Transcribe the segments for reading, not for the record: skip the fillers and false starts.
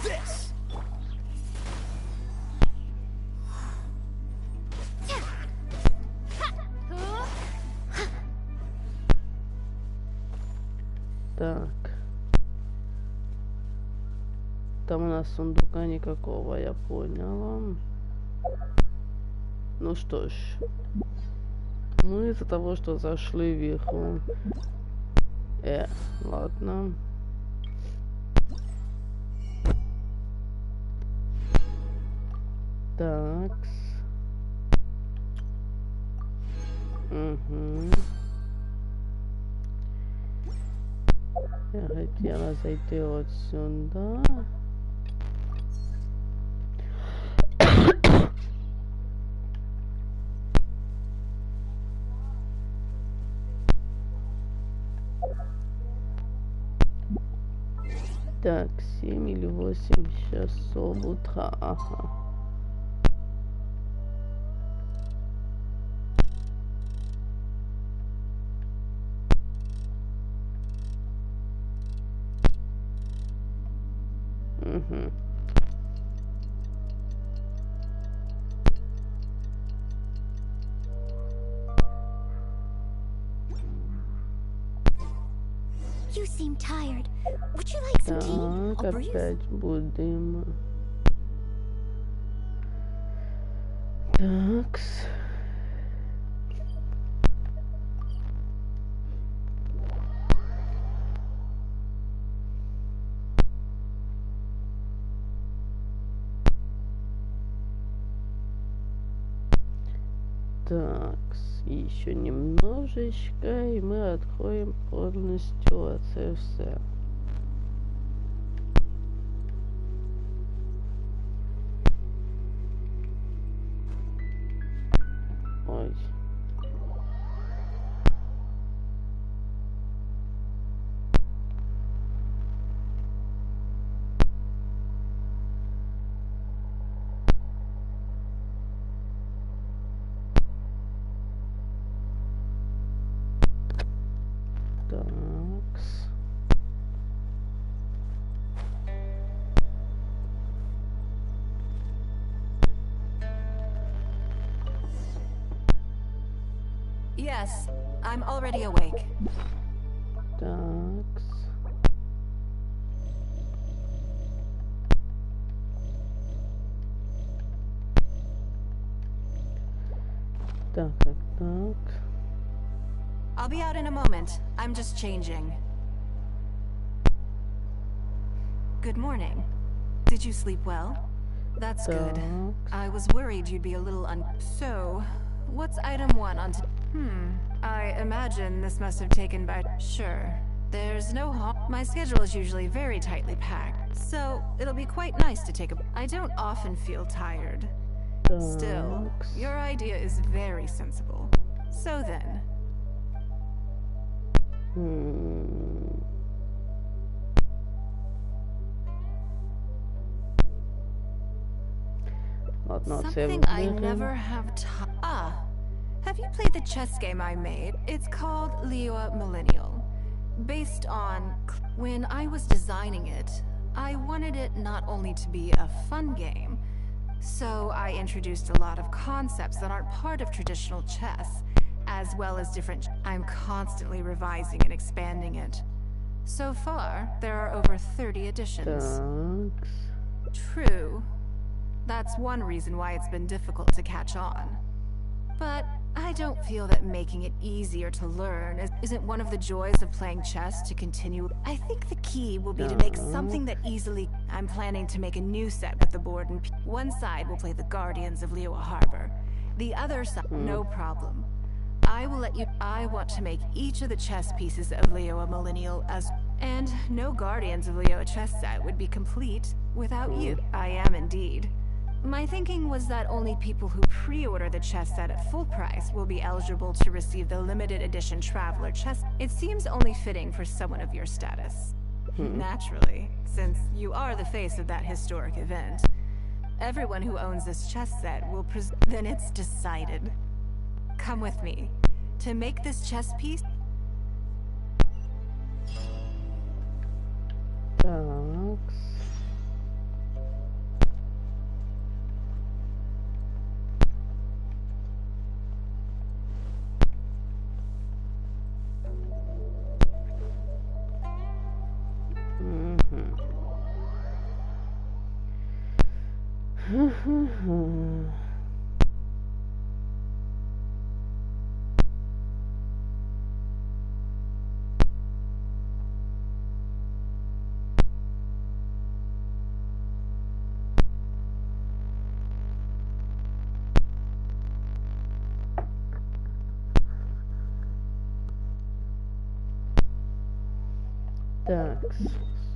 this. Так. Там у нас сундука никакого, я поняла. Ну что ж. Мы из-за того, что зашли вверху. Ладно. Такс. Угу. Я хотела зайти вот сюда. Так, 7 или 8 часов утра. Ага. Угу. You seem tired. Would you like some tea? Так, I'll brew you. опять будем. Такс. Так, еще немножечко, и мы откроем полностью АЦФС. Ой. Такс. Yes, I'm already awake. Такс. Так. I'll be out in a moment. I'm just changing. Good morning. Did you sleep well? That's good. Так. I was worried you'd be a little So, what's item 1 on I imagine this must have taken by... Sure. There's no My schedule is usually very tightly packed, so it'll be quite nice to take a... I don't often feel tired. Still, Такс. your idea is very sensible. So then... Ладно, Something I never have have you played the chess game I made? It's called Leo Millennial. Based on... When I was designing it, I wanted it not only to be a fun game, so I introduced a lot of concepts that aren't part of traditional chess, as well as different... I'm constantly revising and expanding it. So far, there are over 30 editions. Такс. True. That's one reason why it's been difficult to catch on. But I don't feel that making it easier to learn isn't one of the joys of playing chess to continue. I think the key will be to make something that easily... I'm planning to make a new set with the board, and one side will play the Guardians of Liyue Harbor. The other side, no problem. I will let you... I want to make each of the chess pieces of Liyue Millennial as... And no Guardians of Liyue chess set would be complete without you. I am indeed. My thinking was that only people who pre-order the chess set at full price will be eligible to receive the limited edition Traveler chess. It seems only fitting for someone of your status. Naturally, since you are the face of that historic event. Everyone who owns this chess set will then it's decided. Come with me. To make this chess piece... Такс. Так,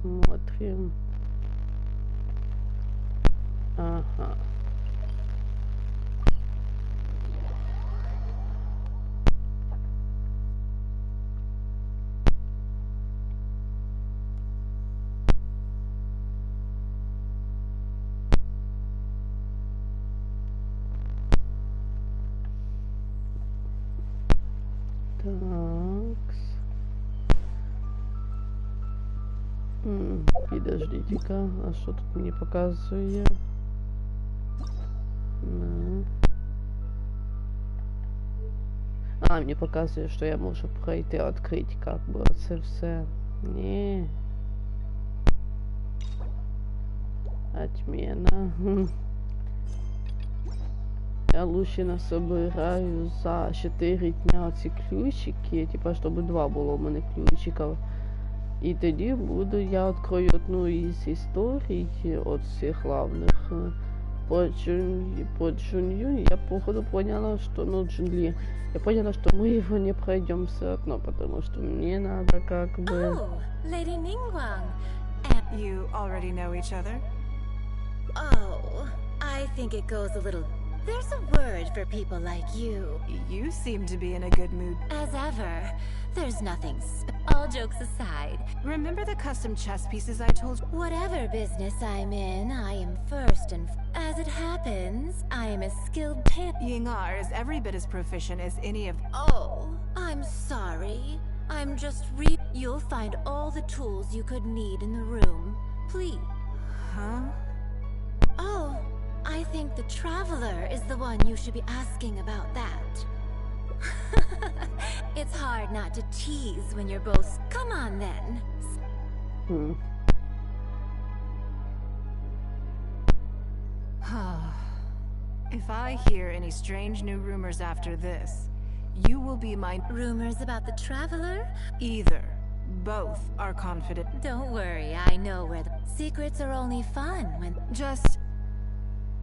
смотрим. Ага. Такс. Подождите-ка, а что тут мне показывает? А, мне показує, що я можу пройти, відкрити, как би, це все. Ні. Отмена. Я лучше насобираю за 4 дня ці ключики, типа, щоб 2 було в мене ключиків. І тоді буду, я відкрою одну із історій, от всіх главних. По Джунью я походу поняла, что, ну, Джунли, я поняла, что мы его не пройдем все равно, потому что мне надо как бы... Oh, Lady Ningguang. You already know each other? Oh, I think it goes a little... There's a word for people like you. You seem to be in a good mood. As ever, there's nothing all jokes aside. Remember the custom chess pieces I told you? Whatever business I'm in, I am first and... As it happens, I am a skilled Yingar is every bit as proficient as any of... Oh, I'm sorry. I'm just You'll find all the tools you could need in the room. Please. Huh? Oh, I think the Traveler is the one you should be asking about that. It's hard not to tease when you're both... Come on, then. If I hear any strange new rumors after this, you will be my... Rumors about the Traveler? Either. Both are confident. Don't worry, I know where the... Secrets are only fun when... Just...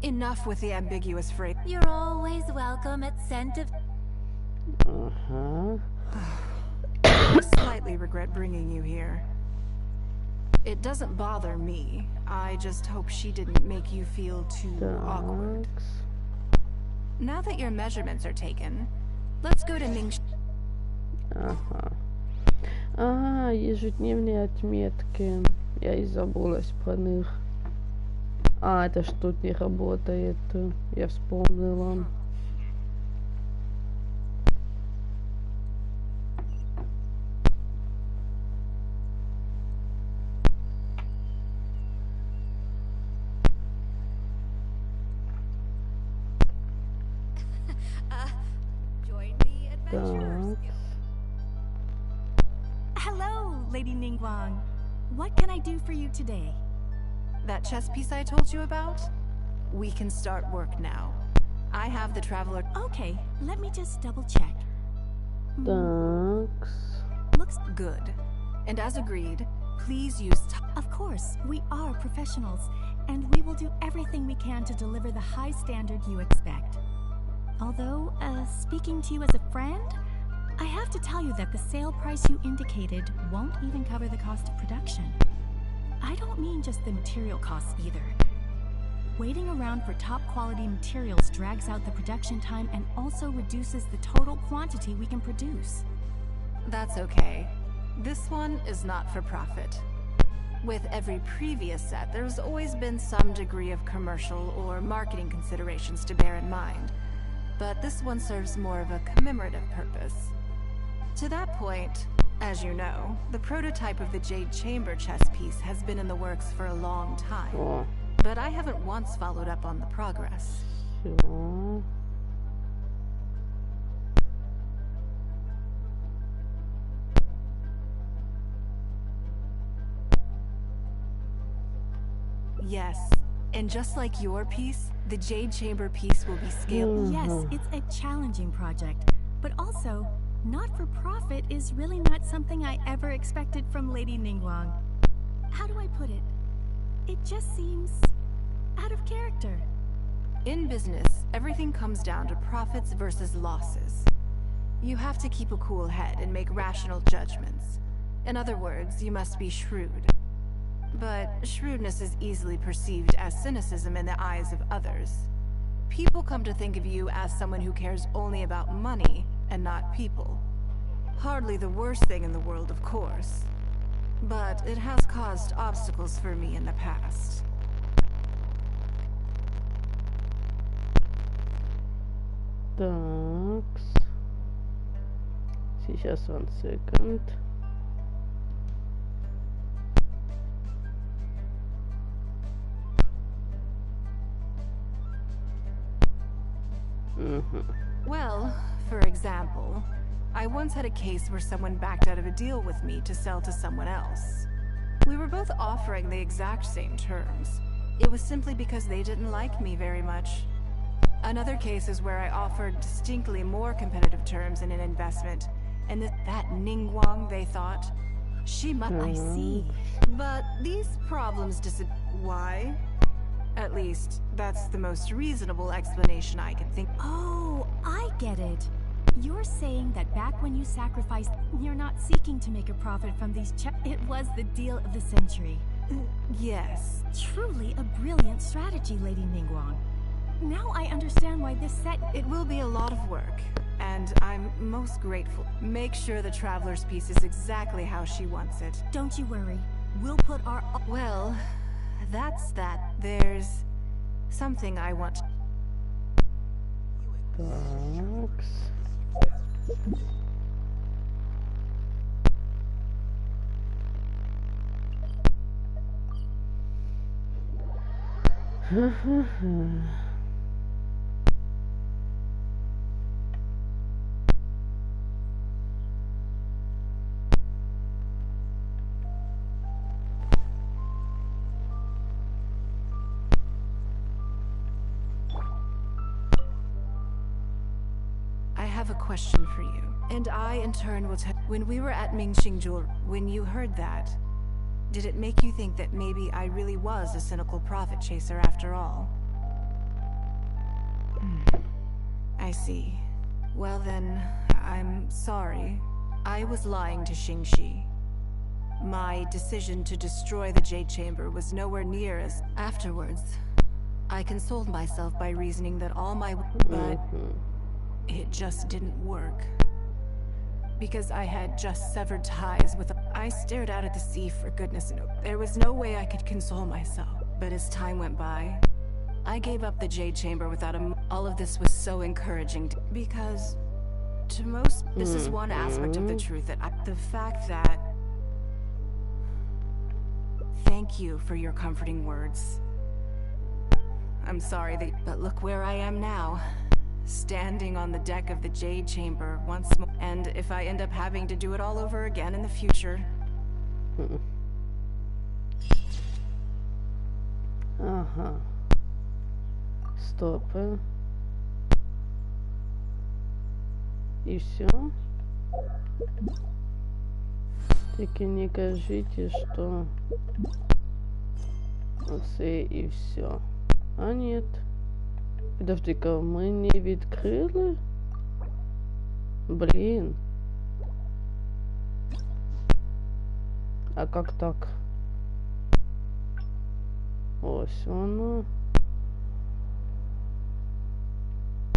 enough with the ambiguous phrase. You're always welcome at Scent of... I slightly regret bringing you here. It doesn't bother me. I just hope she didn't make you feel too awkward. Now that your measurements are taken, let's go to Ning... Ага, ежедневные отметки. Я и забылась про них. А, это ж тут не работает. Я вспомнила. Hello, Lady Ningguang. What can I do for you today? That chess piece I told you about? We can start work now. I have the Traveler... Okay, let me just double check. Looks good. And as agreed, please use... Of course, we are professionals, and we will do everything we can to deliver the high standard you expect. Although, speaking to you as a friend, I have to tell you that the sale price you indicated won't even cover the cost of production. I don't mean just the material costs either. Waiting around for top quality materials drags out the production time and also reduces the total quantity we can produce. That's okay. This one is not for profit. With every previous set, there's always been some degree of commercial or marketing considerations to bear in mind. But this one serves more of a commemorative purpose. To that point, as you know, the prototype of the Jade Chamber chess piece has been in the works for a long time. But I haven't once followed up on the progress. Yes, And just like your piece, the Jade Chamber piece will be scaled. Yes, it's a challenging project, but also, not for profit is really not something I ever expected from Lady Ningguang. How do I put it? It just seems out of character. In business, everything comes down to profits versus losses. You have to keep a cool head and make rational judgments. In other words, you must be shrewd. But shrewdness is easily perceived as cynicism in the eyes of others. People come to think of you as someone who cares only about money and not people. Hardly the worst thing in the world, of course. But it has caused obstacles for me in the past. Так. Сейчас, one second. Well, for example, I once had a case where someone backed out of a deal with me to sell to someone else. We were both offering the exact same terms. It was simply because they didn't like me very much. Another case is where I offered distinctly more competitive terms in an investment, and that Ningguang, they thought, she must... I see. But these problems Why? At least, that's the most reasonable explanation I can think. Oh, I get it. You're saying that back when you sacrificed, you're not seeking to make a profit from these it was the deal of the century. Yes. Truly a brilliant strategy, Lady Ningguang. Now I understand why this set... It will be a lot of work, and I'm most grateful. Make sure the Traveler's piece is exactly how she wants it. Don't you worry. We'll put our... Well, that's that. There's something I want... I have a question for you. And I, in turn, will tell... When we were at Mingxingjul, when you heard that, did it make you think that maybe I really was a cynical profit chaser after all? I see. Well then, I'm sorry. I was lying to Xingxi. My decision to destroy the Jade Chamber was nowhere near as... Afterwards, I consoled myself by reasoning that all my... But... it just didn't work. Because I had just severed ties with... I stared out at the sea for goodness sake. There was no way I could console myself. But as time went by, I gave up the Jade Chamber without a... All of this was so encouraging because... To most... This is one aspect of the truth that the fact that... Thank you for your comforting words. I'm sorry that... But look where I am now. Standing on the deck of the Jade Chamber once more. And if I end up having to do it all over again in the future... Ага. Стоп. И все? Тільки не кажите, что... Оце и все. А нет. Подожди-ка, мы не відкрили? Блин. А как так? Ось воно.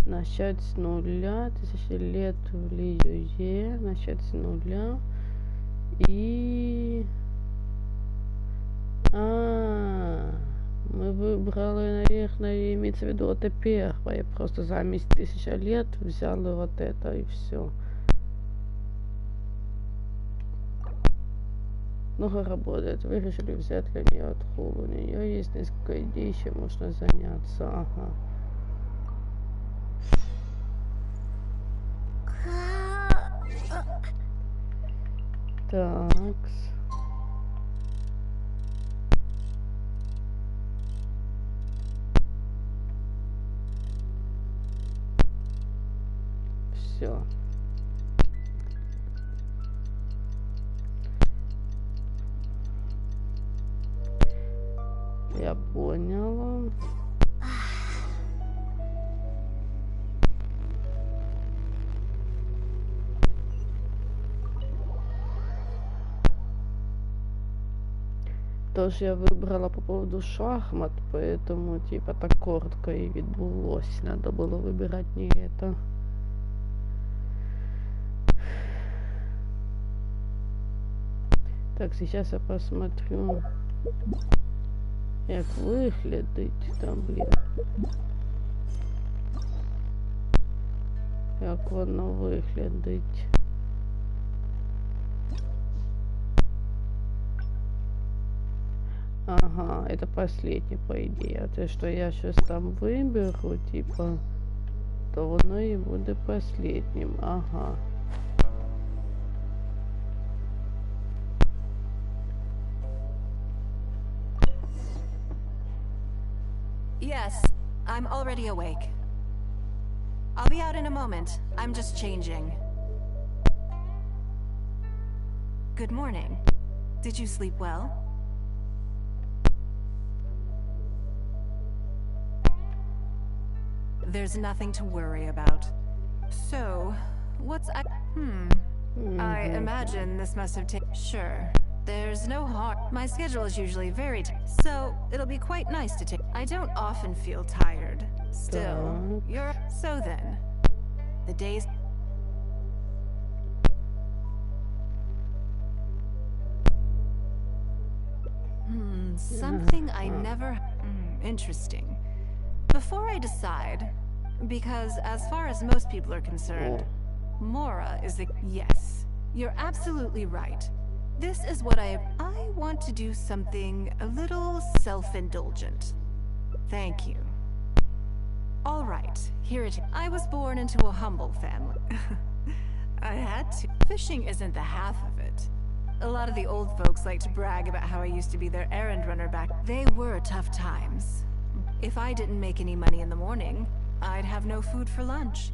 Начать с нуля. 1000 лет в Лиюе. Начать с нуля. И... Мы выбрали, наверное, имеется в виду это первое. Просто замість 1000 лет взяли вот это и все. Много работает. Вы решили взять для нее отхул. У нее есть несколько идей, чем можно заняться. Ага. Так. Все. Я поняла. Тоже я выбрала по поводу шахмат, поэтому типа так коротко и відбулось. Надо было выбирать не это. Так, сейчас я посмотрю, як виглядить там, блін. Як воно виглядить. Ага, это последний, по идее. А то, что я сейчас там выберу, типа, то воно и будет последним. Ага. Yes, I'm already awake. I'll be out in a moment. I'm just changing. Good morning. Did you sleep well? There's nothing to worry about. So, I imagine this must have taken... Sure. There's no harm. My schedule is usually very tight, so it'll be quite nice to take... I don't often feel tired. Still, you're... So then, the days... Something I never... Interesting. Before I decide, because as far as most people are concerned, Mora is the... Yes, you're absolutely right. This is what I want to do something a little self-indulgent. Thank you. All right, here it is. I was born into a humble family. I had to. Fishing isn't the half of it. A lot of the old folks like to brag about how I used to be their errand runner back. They were tough times. If I didn't make any money in the morning, I'd have no food for lunch.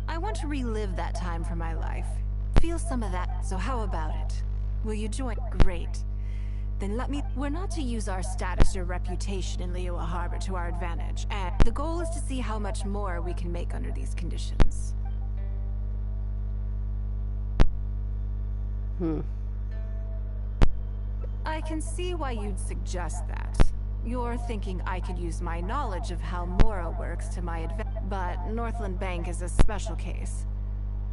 I want to relive that time for my life. Feel some of that. So how about it? Will you join? Great. Then let me... We're not to use our status or reputation in Liyue Harbor to our advantage, and the goal is to see how much more we can make under these conditions. I can see why you'd suggest that. You're thinking I could use my knowledge of how Mora works to my advantage, but Northland Bank is a special case.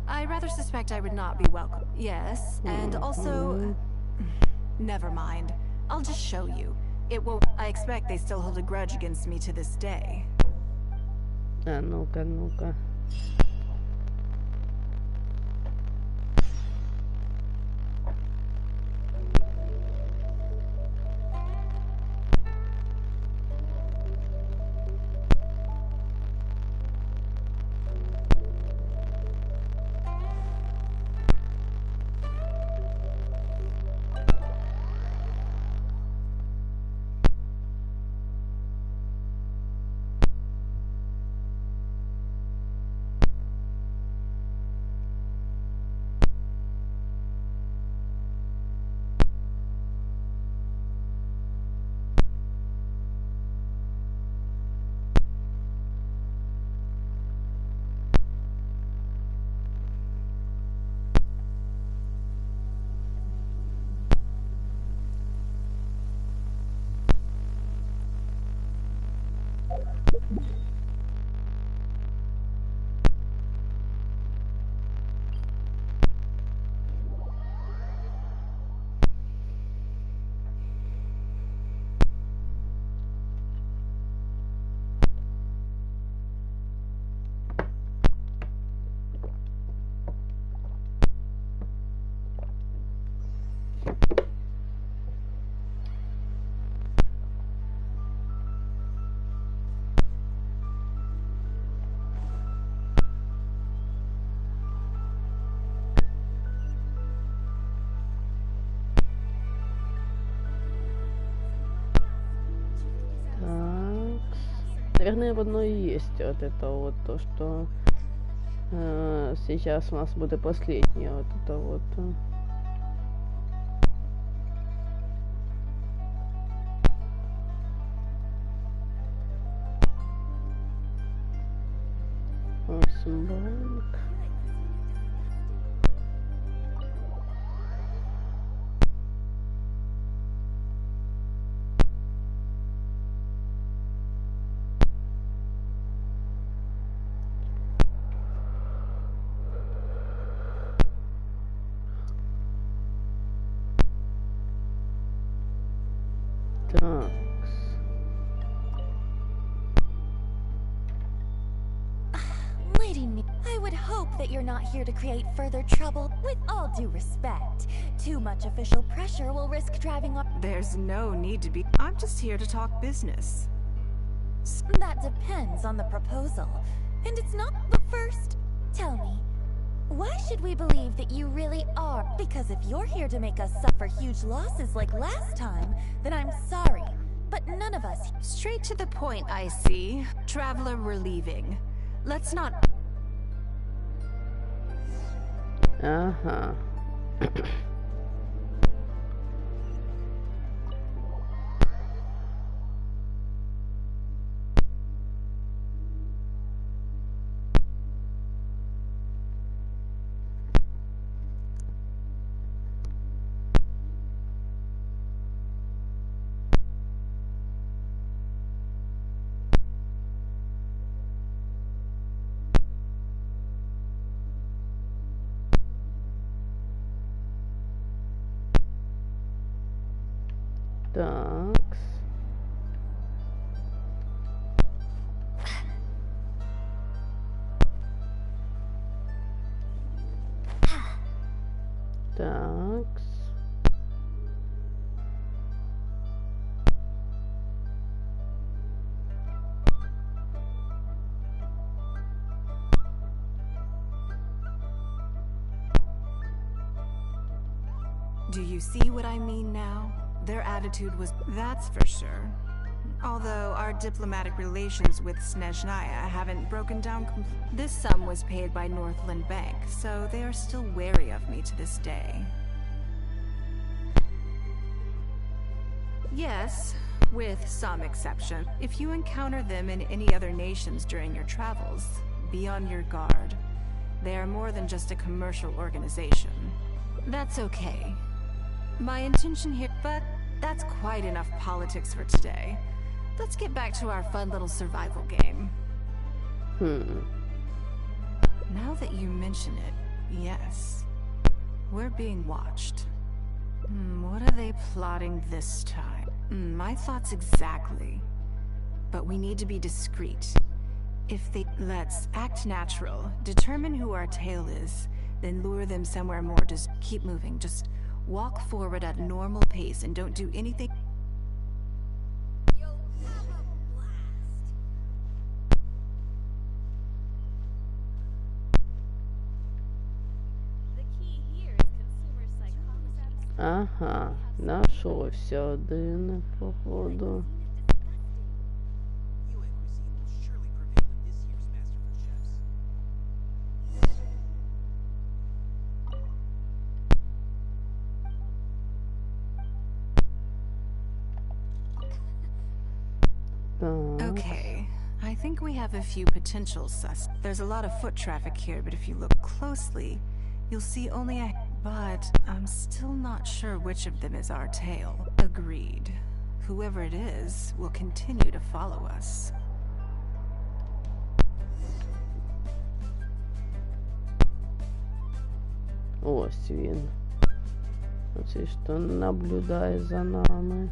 I rather suspect I would not be welcome. Yes, and also... Never mind. I'll just show you. It won't... I expect they still hold a grudge against me to this day. А ну-ка, ну-ка. Наверное, в одной и есть вот это вот то, что Сейчас у нас будет последнее вот это вот. Банк. Так. I would hope that you're not here to create further trouble. With all due respect, too much official pressure will risk driving up. There's no need to be. I'm just here to talk business. That depends on the proposal. And it's not. But first, tell me, why should we believe that you really are? Because if you're here to make us suffer huge losses like last time, then I'm sorry. But none of us. Straight to the point, I see. Traveler, we're leaving. Let's not. Ага. Так. Так. Do you see what I mean now? Their attitude was, that's for sure. Although our diplomatic relations with Snezhnaya haven't broken down this sum was paid by Northland Bank, so they are still wary of me to this day. Yes, with some exception. If you encounter them in any other nations during your travels, be on your guard. They are more than just a commercial organization. That's okay. My intention here, but that's quite enough politics for today. Let's get back to our fun little survival game. Now that you mention it, yes. We're being watched. What are they plotting this time? My thoughts exactly. But we need to be discreet. Let's act natural, determine who our tail is, then lure them somewhere more. Just keep moving, just walk forward at a normal pace and don't do anything. Ага, нашелся один, походу. Okay, I think we have a few potential suspects. There's a lot of foot traffic here, but if you look closely, you'll see only a... But I'm still not sure which of them is our tail. Agreed. Whoever it is will continue to follow us. Ось він. Оце що наблюдає за нами.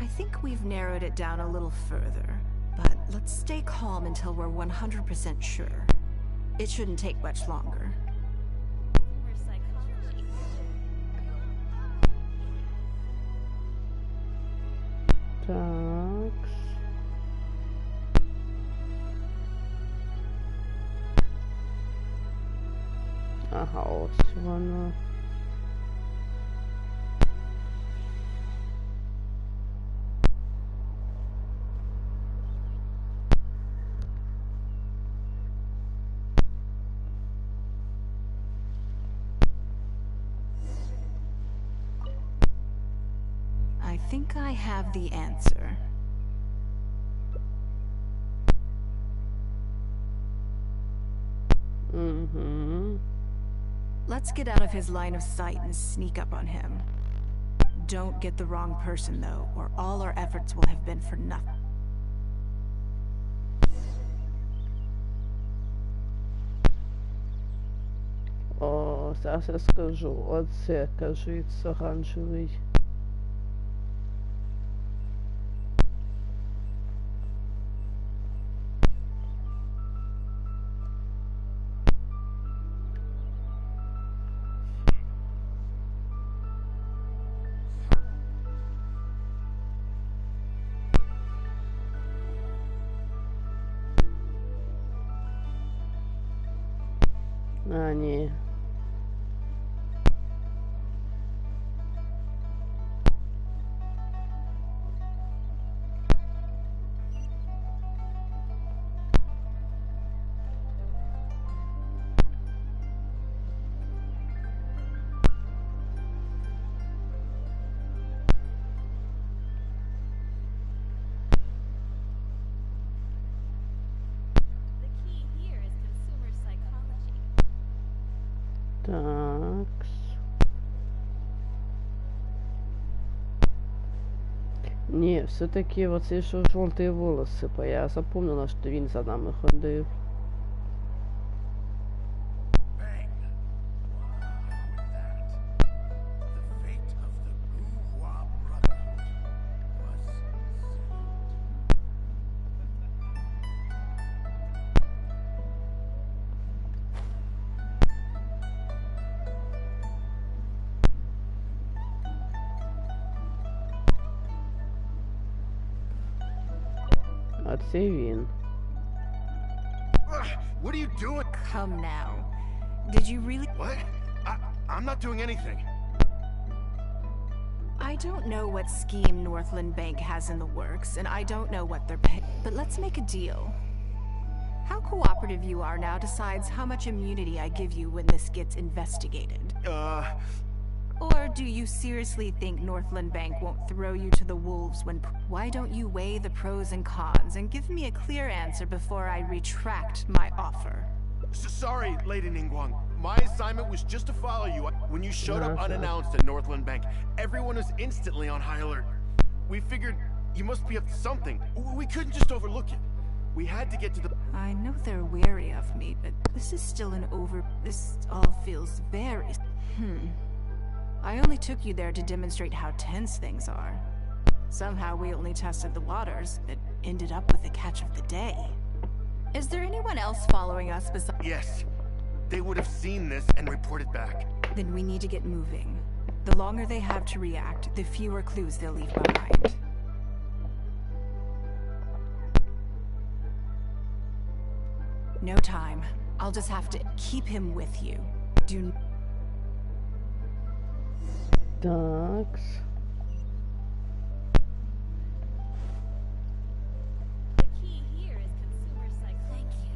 I think we've narrowed it down a little further, but let's stay calm until we're 100% sure. It shouldn't take much longer. Так. Ага, ось воно. I think I have the answer. Let's get out of his line of sight and sneak up on him. Don't get the wrong person, though, or all our efforts will have been for nothing. О, зараз я скажу. Оце, кажуть, оранжевий. А, ні. Так. Ні, все-таки оцей, що жовті волоси, бо я запомнила, що він за нами ходив. А це він. What are you doing? Come now. Did you really? What? I'm not doing anything. I don't know what scheme Northland Bank has in the works, and I don't know what they're paying. But let's make a deal. How cooperative you are now decides how much immunity I give you when this gets investigated. Or do you seriously think Northland Bank won't throw you to the wolves when... Why don't you weigh the pros and cons and give me a clear answer before I retract my offer? Sorry, Lady Ningguang. My assignment was just to follow you. When you showed up unannounced at Northland Bank, everyone was instantly on high alert. We figured you must be up to something. We couldn't just overlook it. We had to get to the... I know they're wary of me, but this is still This all feels very... I only took you there to demonstrate how tense things are. Somehow we only tested the waters, but ended up with the catch of the day. Is there anyone else following us besides... Yes. They would have seen this and reported back. Then we need to get moving. The longer they have to react, the fewer clues they'll leave behind. No time. I'll just have to keep him with you. Do... Так. The key here is consumer psychology.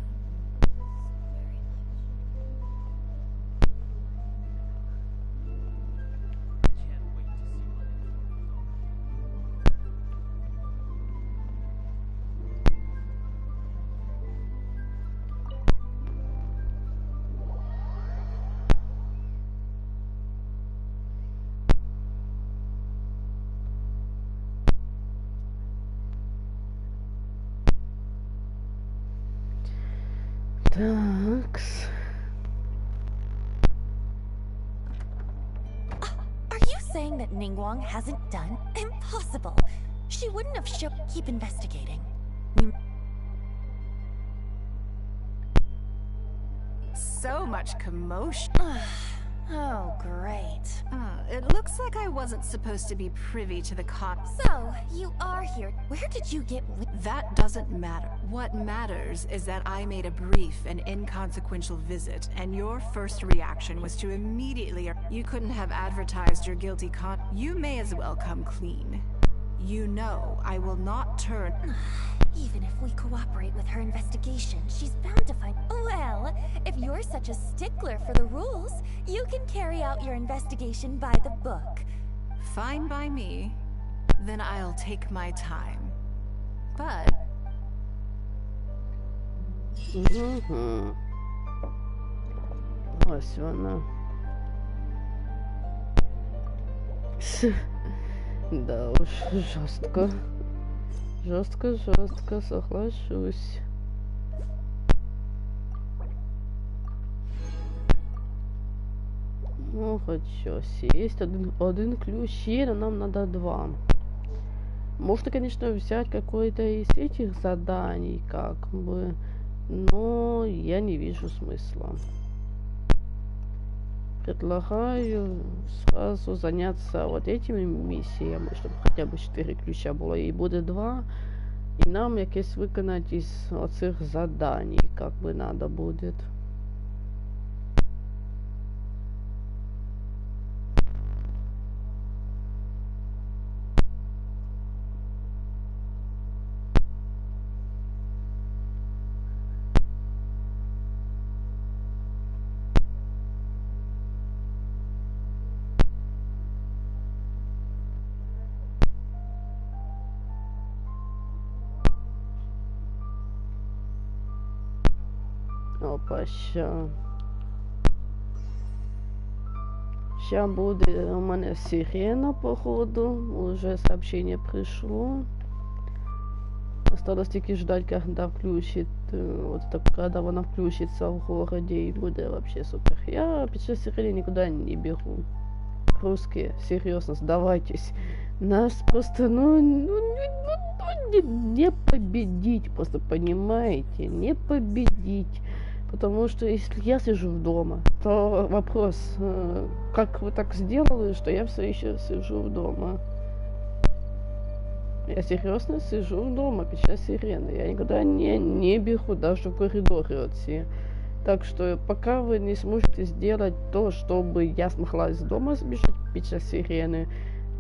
Такс. Are you saying that Ningguang hasn't done? Impossible. She wouldn't have shown. Keep investigating. So much commotion. Oh, great. It looks like I wasn't supposed to be privy to the So, you are here. Where did you get That doesn't matter. What matters is that I made a brief and inconsequential visit, and your first reaction was to immediately... You couldn't have advertised your guilty You may as well come clean. You know I will not turn... Even if we cooperate with her investigation, she's bound to find... Well, if you're such a stickler for the rules, you can carry out your investigation by the book. Fine by me. Then I'll take my time. But... Ось вона. Да уж, жестко. Жестко, соглашусь. Ну, хоть щось. Есть один ключ, но нам надо два. Можно, конечно, взять какой-то из этих заданий, как бы, но я не вижу смысла. Предлагаю сразу заняться вот этими миссиями, чтобы хотя бы 4 ключа было, и будет 2. І нам якесь виконати із оцих заданий, как бы надо будет. Опа, ща буде у мене сирена, походу. Уже сообщение пришло. Осталось тільки ждать, когда включит, вот это, когда она включится в городе, и будет вообще супер. Я під час сирени никуда не бегу. Русские, серьезно, сдавайтесь. Нас просто, не победить, просто понимаете, не победить. Потому что если я сижу дома, то вопрос, как вы так сделали, что я все еще сижу дома? Я серьезно сижу дома під час сирены. Я никуда не бегу, даже в коридоре отси. Так что пока вы не сможете сделать то, чтобы я смогла из дома сбежать під час сирены,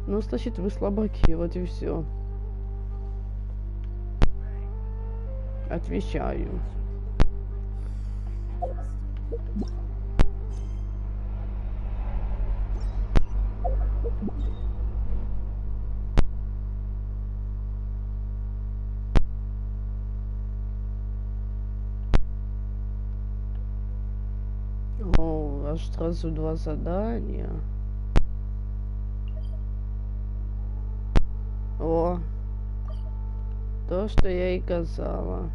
ну, значит, вы слабаки, вот и все. Отвечаю. О, аж сразу 2 задания. О, то, что я и казала.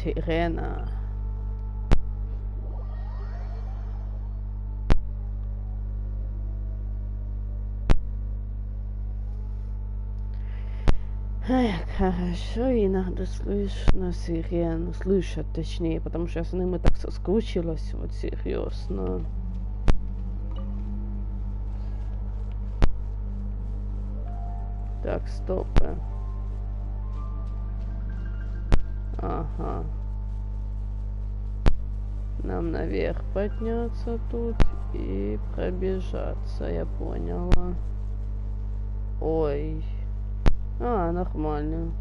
Сирена. Эх, хорошо иногда слышно сирену, слышать точнее, потому что я с ними так соскучилась, вот серьезно. Так, стоп. Ага. Нам наверх подняться тут и пробежаться, я поняла. Ой. А, нормально.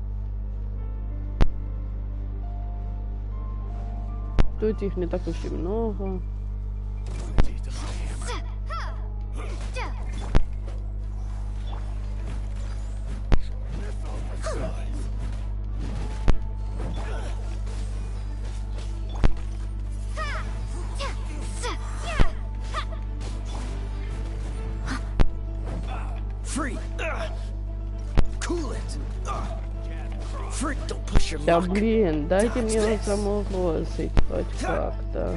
Тут их не так уж и много. Да блин, дайте мне его заморозить хоть как-то.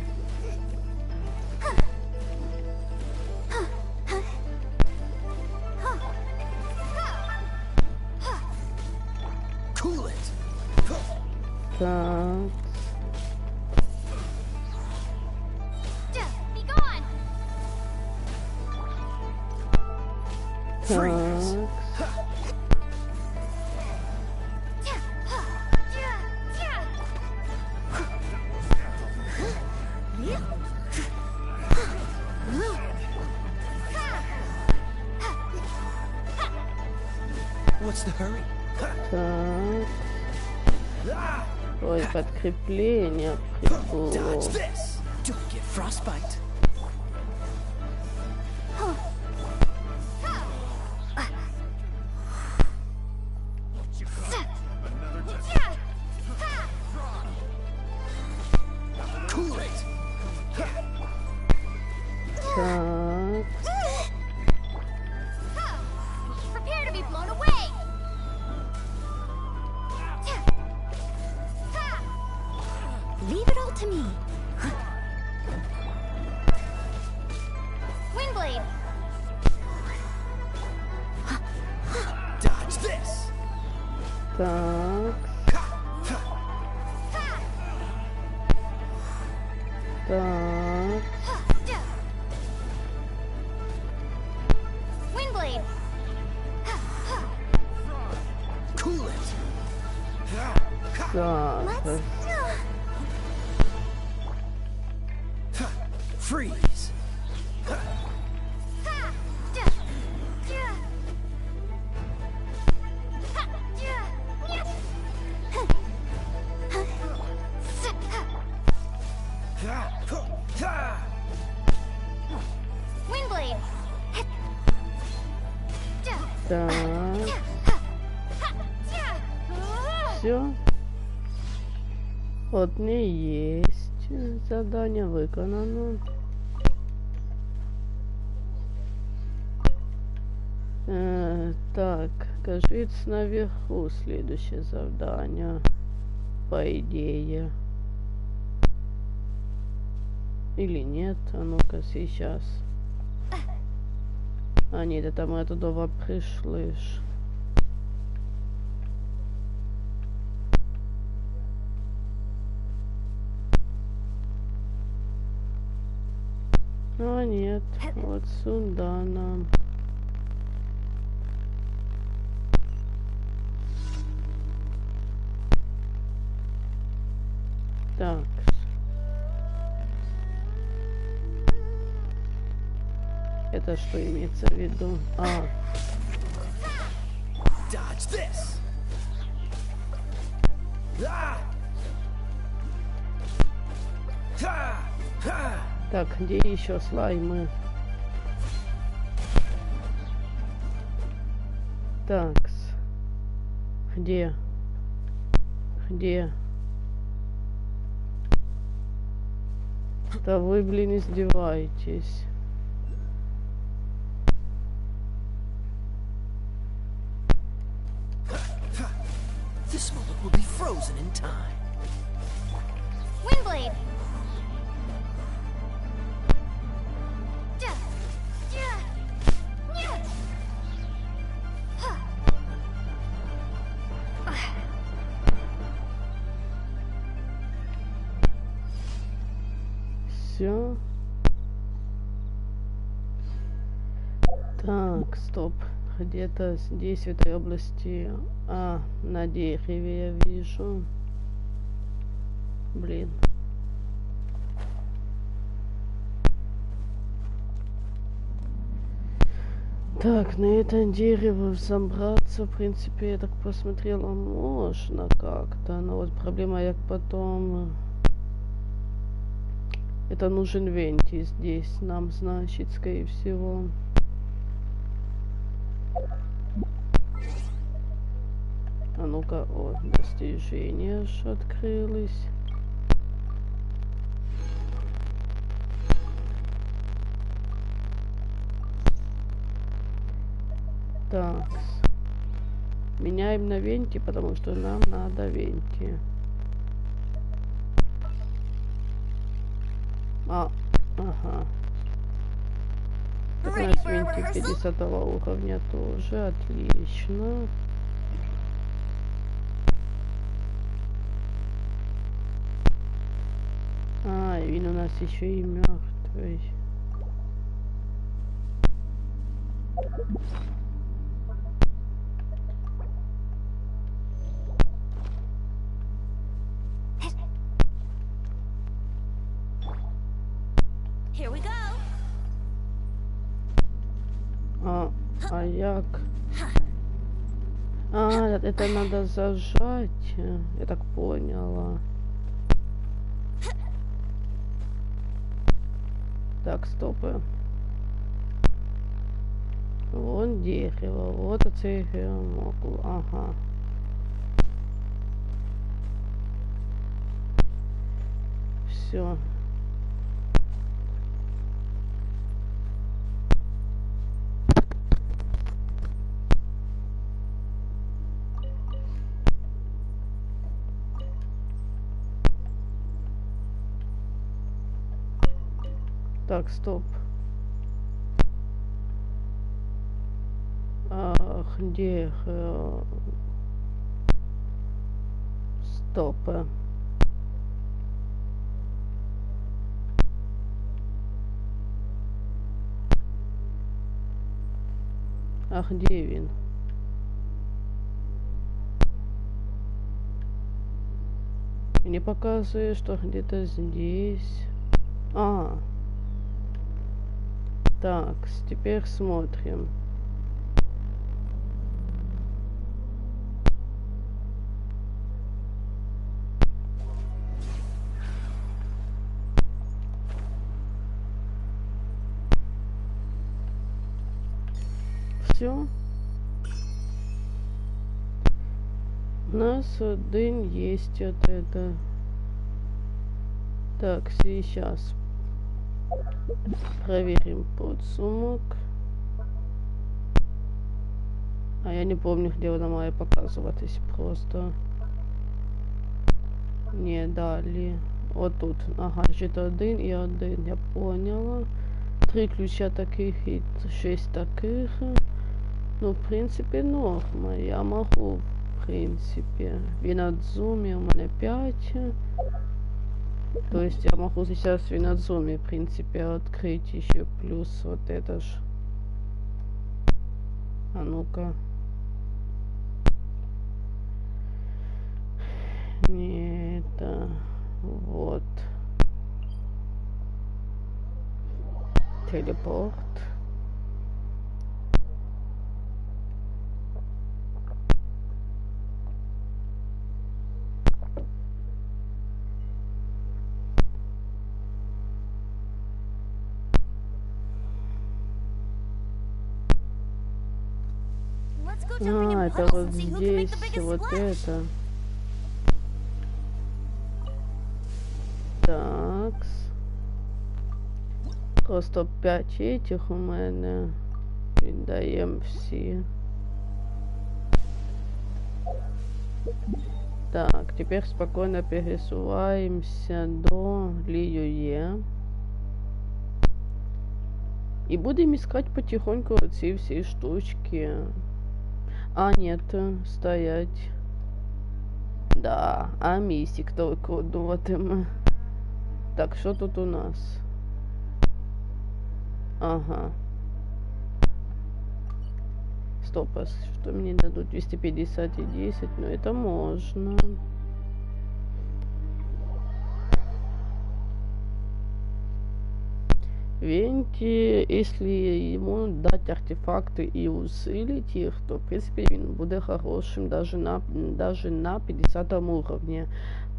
Так. What's the hurry? Так. Ой, подкрепление пришло. Dodge this. Don't get frostbite. Cool it. Так. Prepare to be blown away. Leave it all to me. Windblade. Dodge this. Так. Так. Windblade. Cool it. Так. Freeze. Windblade. Так. Все. Вот не есть. Задание выполнено. Так, кажется, наверху следующее задание. По идее. Или нет? А ну-ка сейчас. А нет, это мы туда пришли. А нет, вот сюда нам. Так. Это что имеется в виду? А. Dodge this. Так, где еще слаймы? Такс. Где? Где? Да вы, блин, издеваетесь. This moment will be frozen in time. Windblade. Все. Так, стоп. Где-то здесь, в этой области. А, на дереве я вижу. Блин. Так, на это дерево забраться, в принципе, я так посмотрела, можно как-то. Но вот проблема, як потом... Это нужен венти здесь нам, значит, скорее всего. А ну-ка, о, достижение аж открылось. Так. Меняем на венти, потому что нам надо венти. А, ага. 15 винтик 50 уровня тоже, отлично. А, и у нас еще и мертвый. Here we go. А як? Это надо зажать. Я так поняла. Так, стопы. Вон дерево, вот оцей геомокул. Ага. Все. Так, стоп. Где стоп. Где він? Не показывает, что где-то здесь. Так, теперь смотрим. Все. У нас один есть от это. Так, сейчас проверим подсумок. Я не помню, где вона має показуватись просто. Не далі. Отут. Ага, значить 1 і 1. Я поняла. 3 ключа таких і 6 таких. Ну, в принципе, норма. Я могу, в принципе. В Винодзуме у меня 5. То есть я могу сейчас в Винодзуме, в принципе, открыть еще плюс вот это ж. А ну-ка. Не это. Вот. Телепорт. Это вот здесь, вот это. Такс. Просто 5 этих у меня. Віддаємо всі. Так, теперь спокойно пересуваемся до LiveMe. И будем искать потихоньку эти все штучки. Нет, стоять. Да, мисик только вот им. Так, что тут у нас? Ага. Стоп, что мне дадут? 250 и 10, но это можно. Венти, если ему дать артефакты и усилить их, то в принципе он будет хорошим даже на 50 уровне.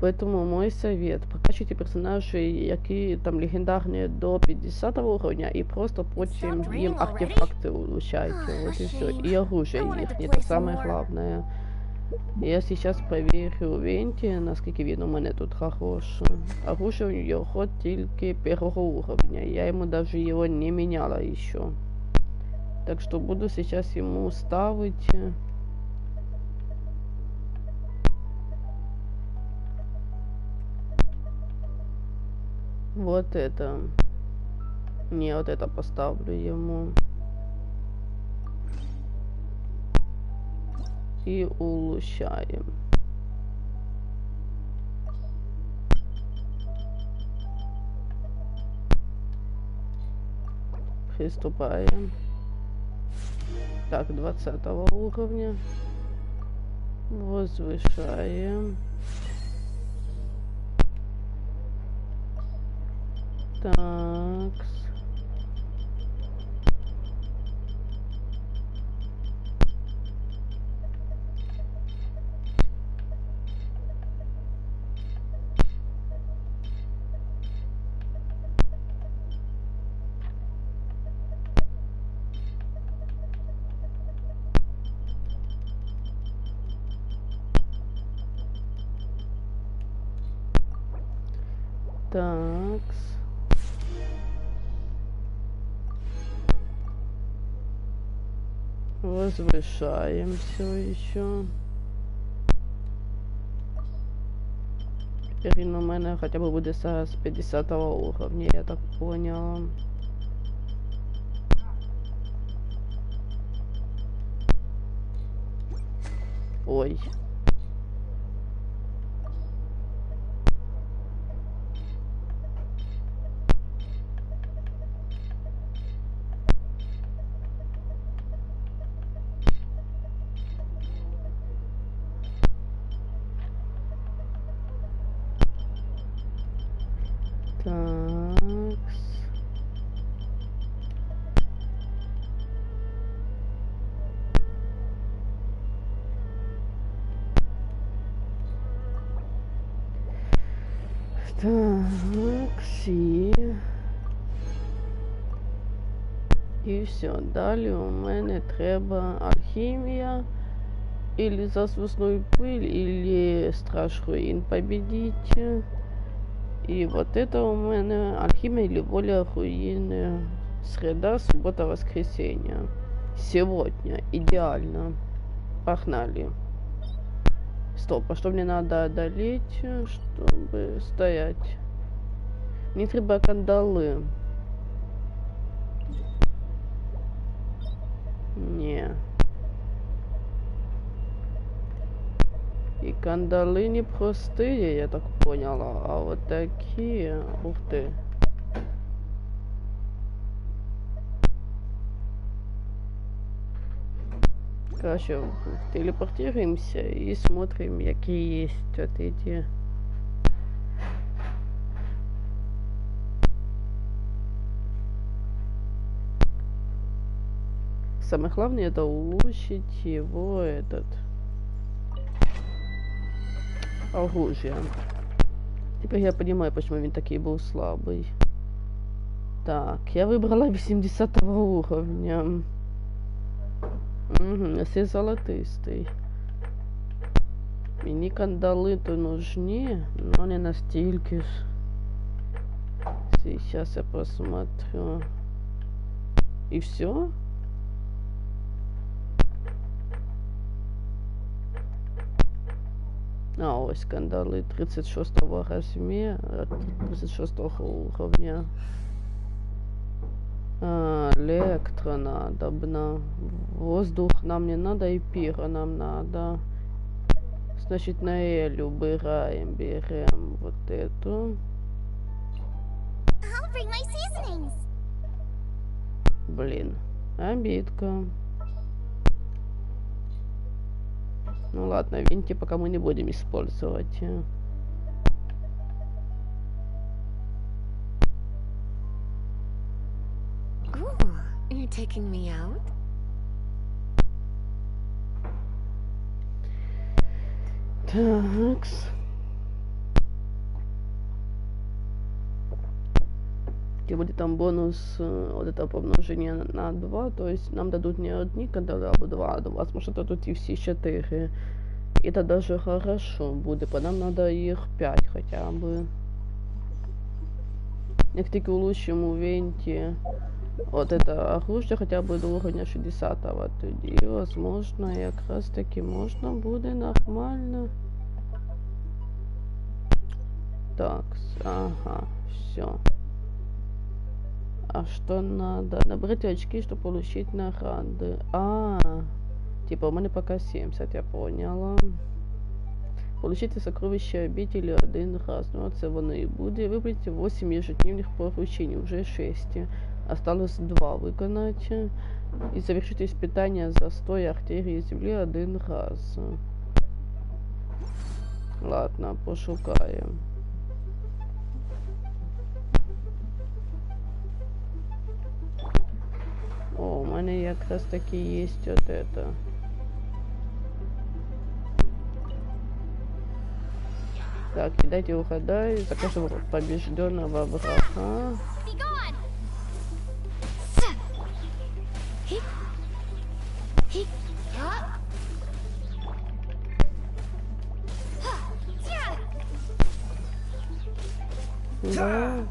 Поэтому мой совет: прокачивайте персонажей, які там легендарные, до 50 уровня, и просто потім им артефакты улучшайте. Вот и все. И оружие их, это самое главное. Я сейчас проверю Венти, наскільки він у мене тут хороший. Оружие у нього тільки первого уровня. Я ему даже его не меняла еще. Так что буду сейчас ему ставить. Вот это. Не, вот это поставлю ему. И улучшаем. Приступаем. Так, 20 уровня. Возвышаем. Так. Такс. Возвышаемся еще. Теперь на мене хотя бы буде з 50 уровня, я так поняла. Ой. Такс. Таксі. І все. Далі у мене треба алхімія, или засвусную пыль, или страж руин победить. И вот это у меня алхимия или воля руины. Среда, суббота, воскресенье. Сегодня. Идеально. Погнали. Стоп, а что мне надо одолеть, чтобы стоять? Мне треба кандалы. Не. И кандалы не простые, я так поняла, а вот такие. Ух ты. Короче, телепортируемся и смотрим, какие есть вот эти. Самое главное это улучшить его этот оружие. Теперь я понимаю, почему он такой был слабый. Так, я выбрала 80 уровня. Угу, все золотистый. Мені кандалы-то нужны, но не настолько. Сейчас я посмотрю. И все? А, ось кандалы 36 размера, 36 уровня. Электро надо, воздух нам не надо, и пиро нам надо. Значит, на Эль убираем, берем вот эту. Блин, обидка. Ну ладно, винти пока мы не будем использовать. You're taking me out? Такс. И будет там бонус вот это помножение на 2, то есть нам дадут не одни кандалы, а 2, а возможно дадут и все 4. Это даже хорошо будет, по нам надо их 5 хотя бы. Як тільки улучшим у венті вот это оружие хотя бы до уровня 60-го, тоді, возможно, якраз таки можно будет нормально. Так, ага, все. А что надо? Набрать очки, чтобы получить награды. Типа у меня пока 70, я поняла. Получите сокровища обители один раз. Ну, це воно і буде. Виберіть 8 ежедневных поручений, уже 6. Осталось 2 виконати. І завершите испытание за 100 артерий земли один раз. Ладно, пошукаем. мене якраз таки есть вот это. Так, дайте угадаю, закажу побежденного врага. Да.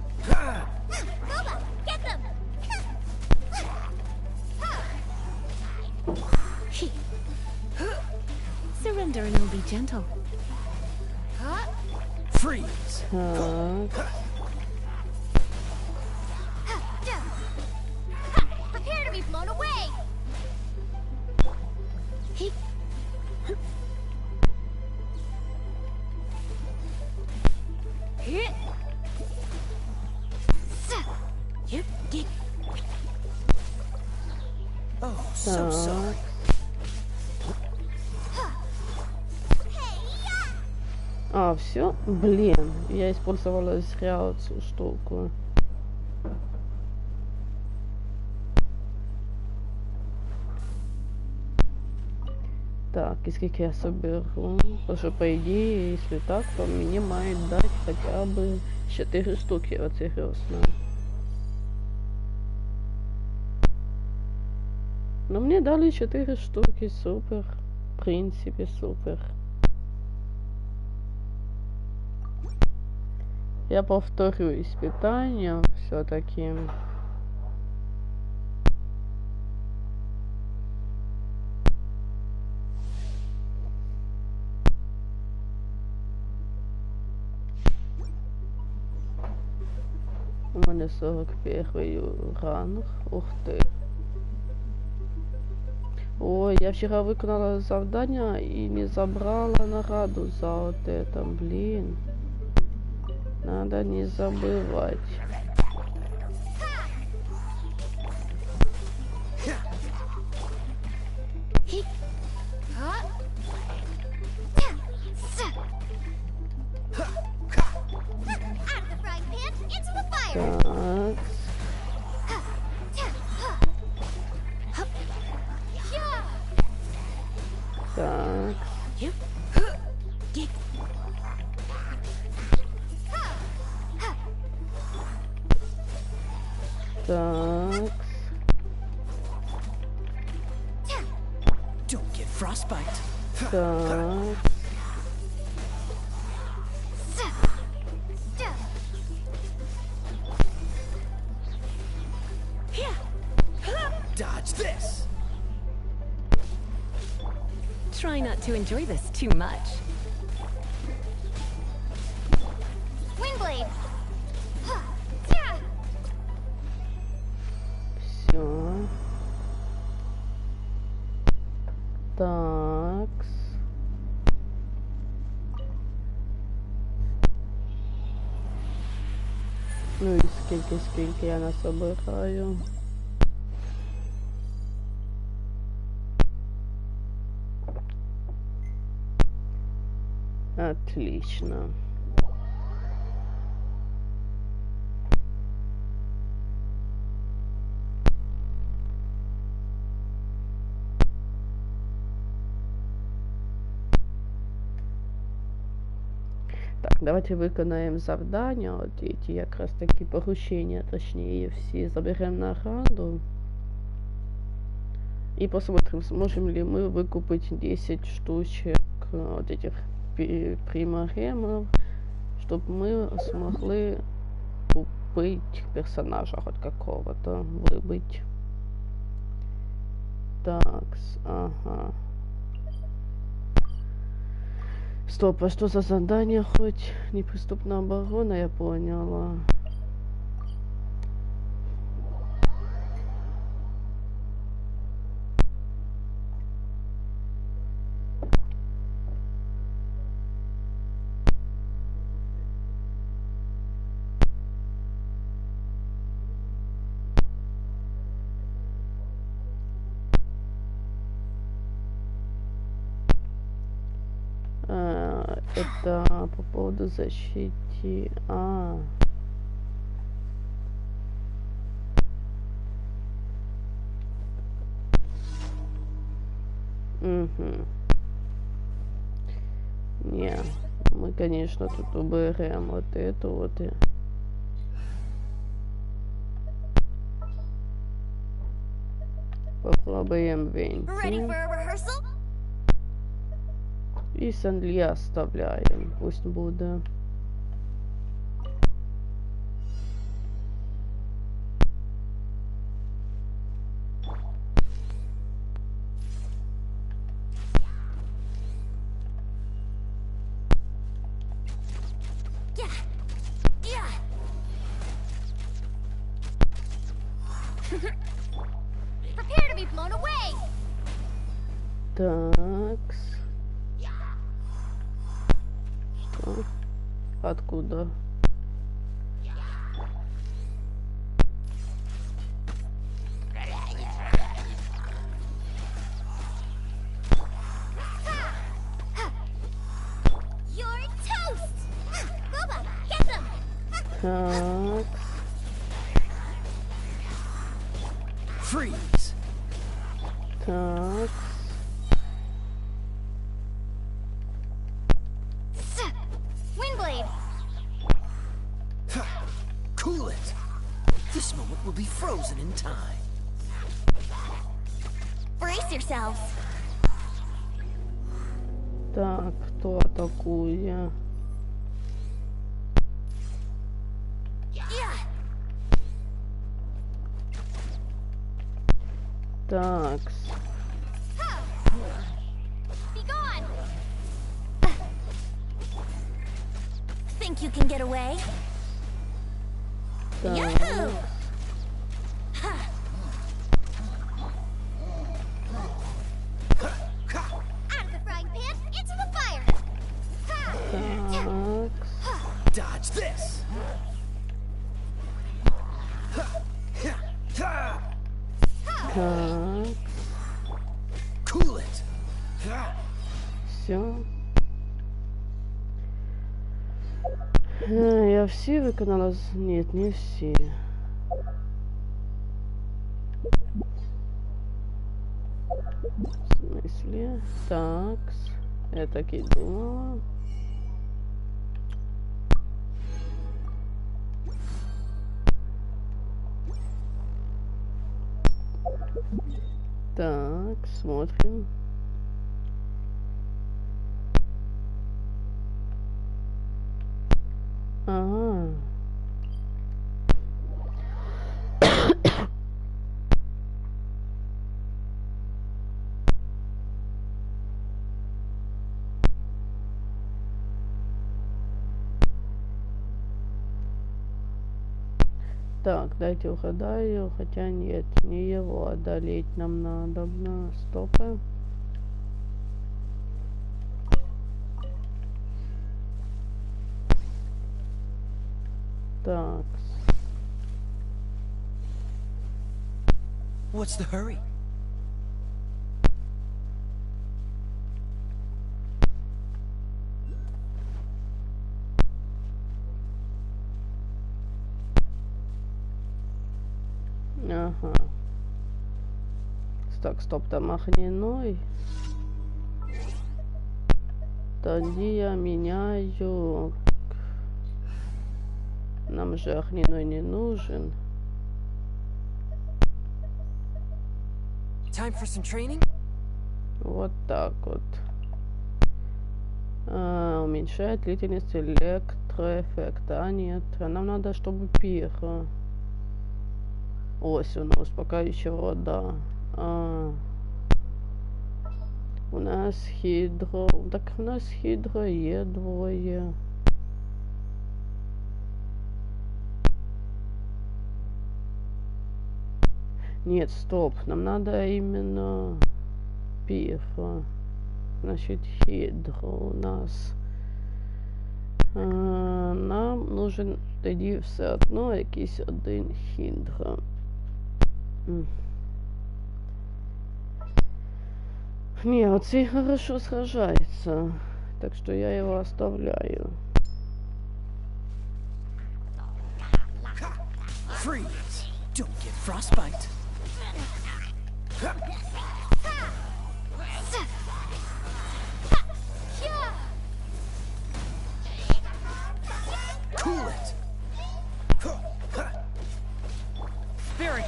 Surrender and it'll be gentle. Freeze! Так. Prepare to be blown away! Oh, so sorry. А, все? Блин, я использовала зря эту штуку. Так, и сколько я соберу? Потому что, по идее, если так, то мне мает дать хотя бы 4 штуки, вот серьезно. Но мне дали 4 штуки, супер. В принципе, супер. Я повторю испытание все-таки. У меня 41 ранг. Ух ты. Ой, я вчера виконала завдання и не забрала награду за вот это, блин. Надо не забывать. Так. Так. Так. Don't get frostbite. Так. Dodge this. Try not to enjoy this too much. Windblade! Все. Такс. Ну и сколько я насобираю. Отлично. Так, давайте виконаємо завдання, от эти якраз такі поручення, точніше всі, заберемо награду. И посмотрим, сможем ли мы выкупить 10 штучек вот этих примаремов, чтобы мы смогли купить персонажа хоть какого-то, выбыть. Так, ага. Стоп, а что за задание хоть? Неприступная оборона, я поняла. Это по поводу защиты. Угу. Не, мы, конечно, тут уберем вот эту вот. Попробуем венти. И Санли оставляем. Пусть будет. Так. Что? Откуда? Так. Freeze. Так. Windblade. Cool it. This moment will be frozen in time. Brace yourselves. Так, кто атакует? Так. Be gone. Think you can get away? Так. Yahoo! Out of the frying pan, into the fire. Так. Dodge this. Так. Cool it. Все. Я все виконала? Нет, не все. В смысле? Так. Я так и думала. Так, смотрим. Ага. Так, дайте угадаю, хотя нет, не его одолеть нам надо. Стопы. Так. What's the hurry? Ага. Так, стоп, там огненной. Тоді я меняю. Нам же огненной не нужен. Time for some training? Вот так вот. Уменьшает длительность электроэффекта. А нет, нам надо, чтобы пиха. Ось у нас успокаивающая вода. У нас хидро. Так у нас хидро є двоє. Нет, стоп. Нам надо именно пифа. Значит, хидро у нас. Нам нужен тоді все одно якийсь один хідро. Не, оцей хорошо сражается. Так что я его оставляю. Freeze. Don't get frostbite.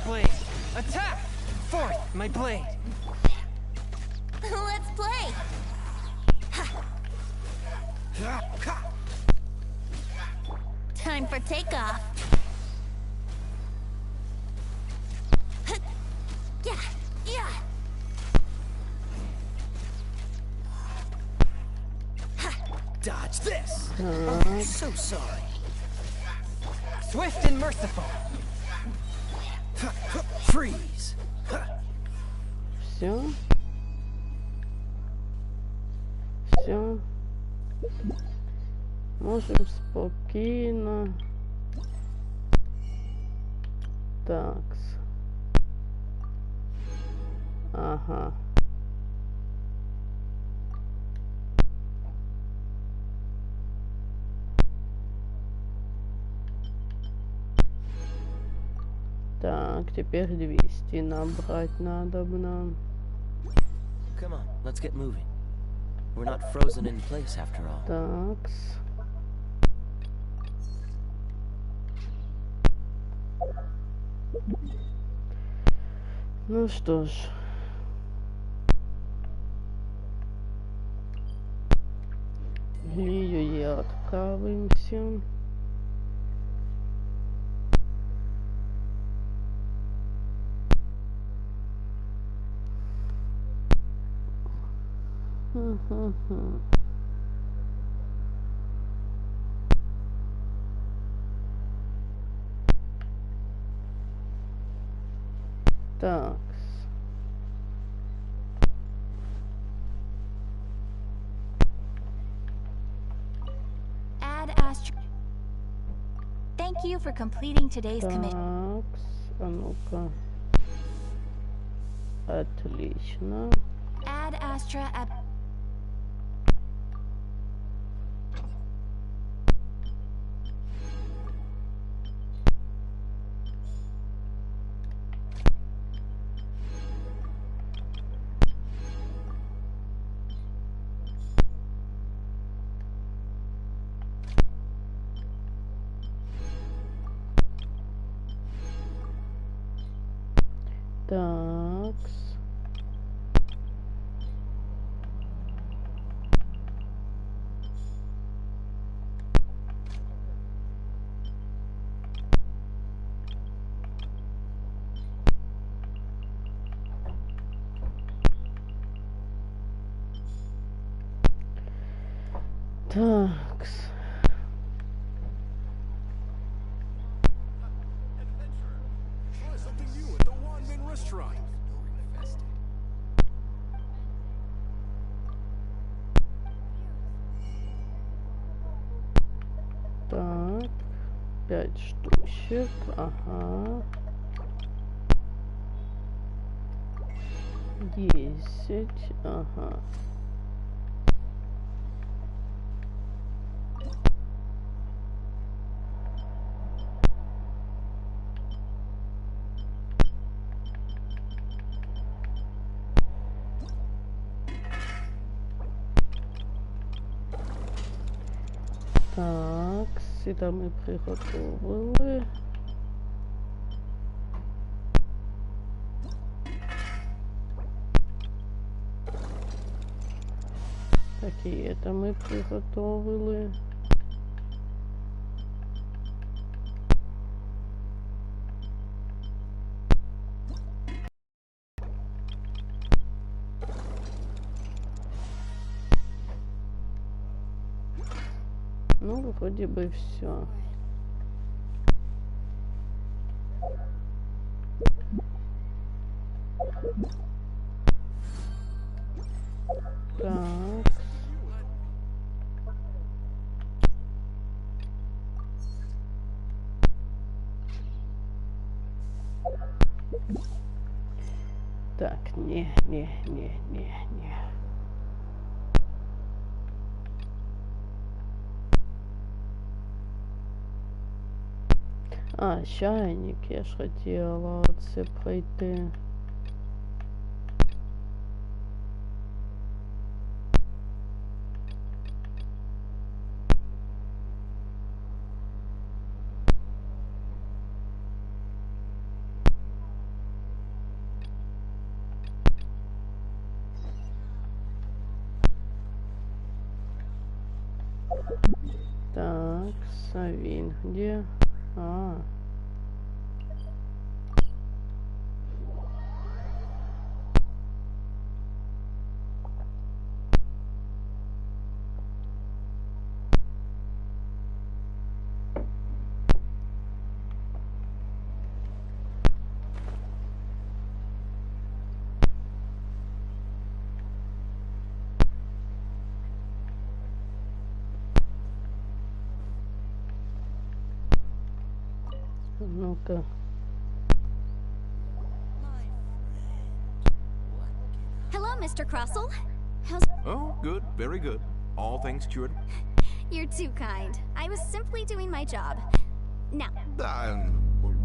blade. Attack! Forth, my blade. Let's play! Time for takeoff. Yeah, yeah. Dodge this. Так, I'm so sorry. Swift and merciful. Freeze. все. Все. Можем спокойно. Такс. Ага. Так, теперь 200 набрать надо бы нам. Come on, let's get moving. We're not frozen in place after all. Такс. Ну что ж. Лию я откавываемся. Так. Add Astro. Thank you for completing today's commission. Так. А ну-ка. Отлично. Add Astra at. Такс. Такс. Try something new at the Wanman restaurant. Так. 5 штучек. Ага. 10. Ага. Так, сюда ми приготовили. Так, і це ми приготовили. Ну, вроде бы все. Так. Так, не. А, чайник я ж хотіла це пройти. Так, Савин, где? А. Ну-ка. Hello, Mr. Crossell. How's... Oh, good, very good. All things cured. You're too kind. I was simply doing my job. Now,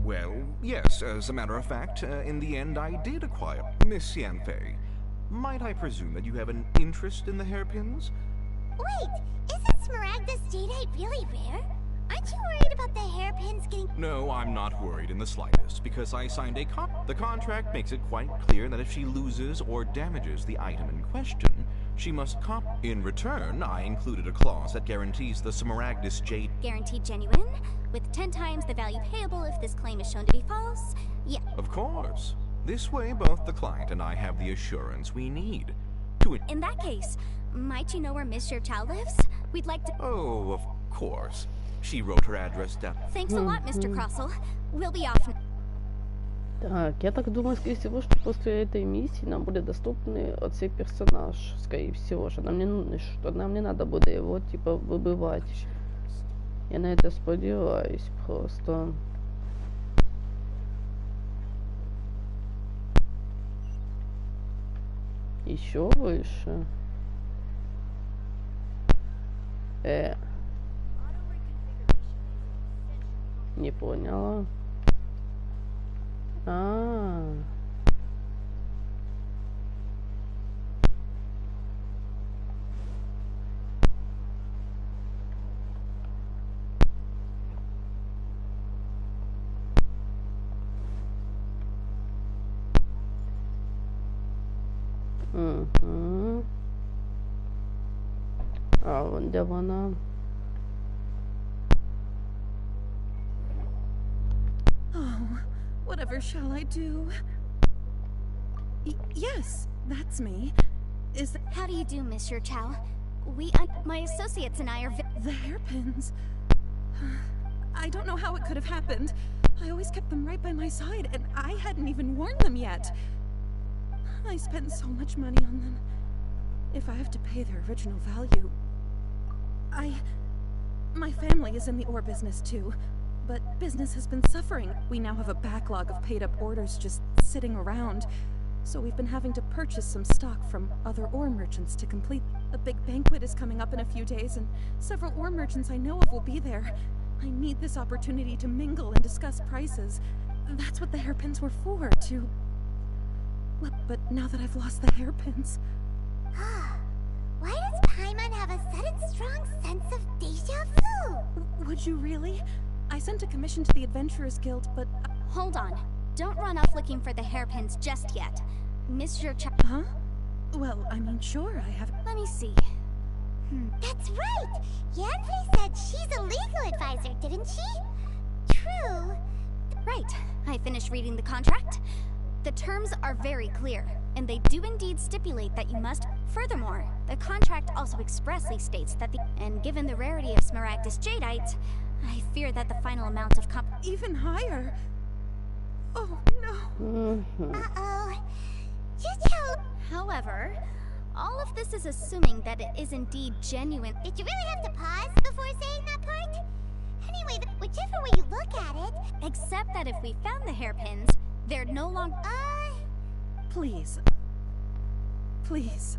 Well, yes, as a matter of fact, in the end I did acquire Miss Yanfei. Might I presume that you have an interest in the hairpins? wait, isn't Smaragda's jadeite really rare? Aren't you worried about the hairpins getting... No, I'm not worried in the slightest, because I signed a The contract makes it quite clear that if she loses or damages the item in question, she must In return, I included a clause that guarantees the Smaragdus jade... Guaranteed genuine? With 10 times the value payable if this claim is shown to be false? Yeah. Of course. This way, both the client and I have the assurance we need. In that case, might you know where Miss Chow lives? We'd like to... Oh, of course. She wrote her address down. Thanks a lot, Mr. Crossell. We'll be off. Так, я так думаю, скорее всего, что после этой миссии нам будет доступный оцей персонаж, скорее всего, что нам не надо будет его, типа, выбивать. Я на это сподеваюсь просто. Еще выше. Не поняла. Вон де вона. Oh, whatever shall I do? Yes, that's me. How do you do, Miss Chow? My associates and I are... The hairpins. I don't know how it could have happened. I always kept them right by my side, and I hadn't even worn them yet. I spent so much money on them. If I have to pay their original value... My family is in the ore business too, but business has been suffering. We now have a backlog of paid-up orders just sitting around, so we've been having to purchase some stock from other ore merchants to complete. A big banquet is coming up in a few days, and several ore merchants I know of will be there. I need this opportunity to mingle and discuss prices. That's what the hairpins were for, to... Well, but now that I've lost the hairpins... Why does Paimon have a sudden strong sense of deja vu? Would you really? I sent a commission to the Adventurers Guild, but... Hold on. Don't run off looking for the hairpins just yet. Mr. Huh? Well, I mean, sure, I have... Let me see. That's right! Yanfei said she's a legal advisor, didn't she? True. Right. I finished reading the contract. The terms are very clear, and they do indeed stipulate that you must... Furthermore, the contract also expressly states that And given the rarity of Smaragdus jadeite, I fear that the final amount of Even higher? Oh, no. Uh-oh. Just how... However, all of this is assuming that it is indeed genuine. Did you really have to pause before saying that part? Anyway, whichever way you look at it... Except that if we found the hairpins, they're no longer... Please. Please,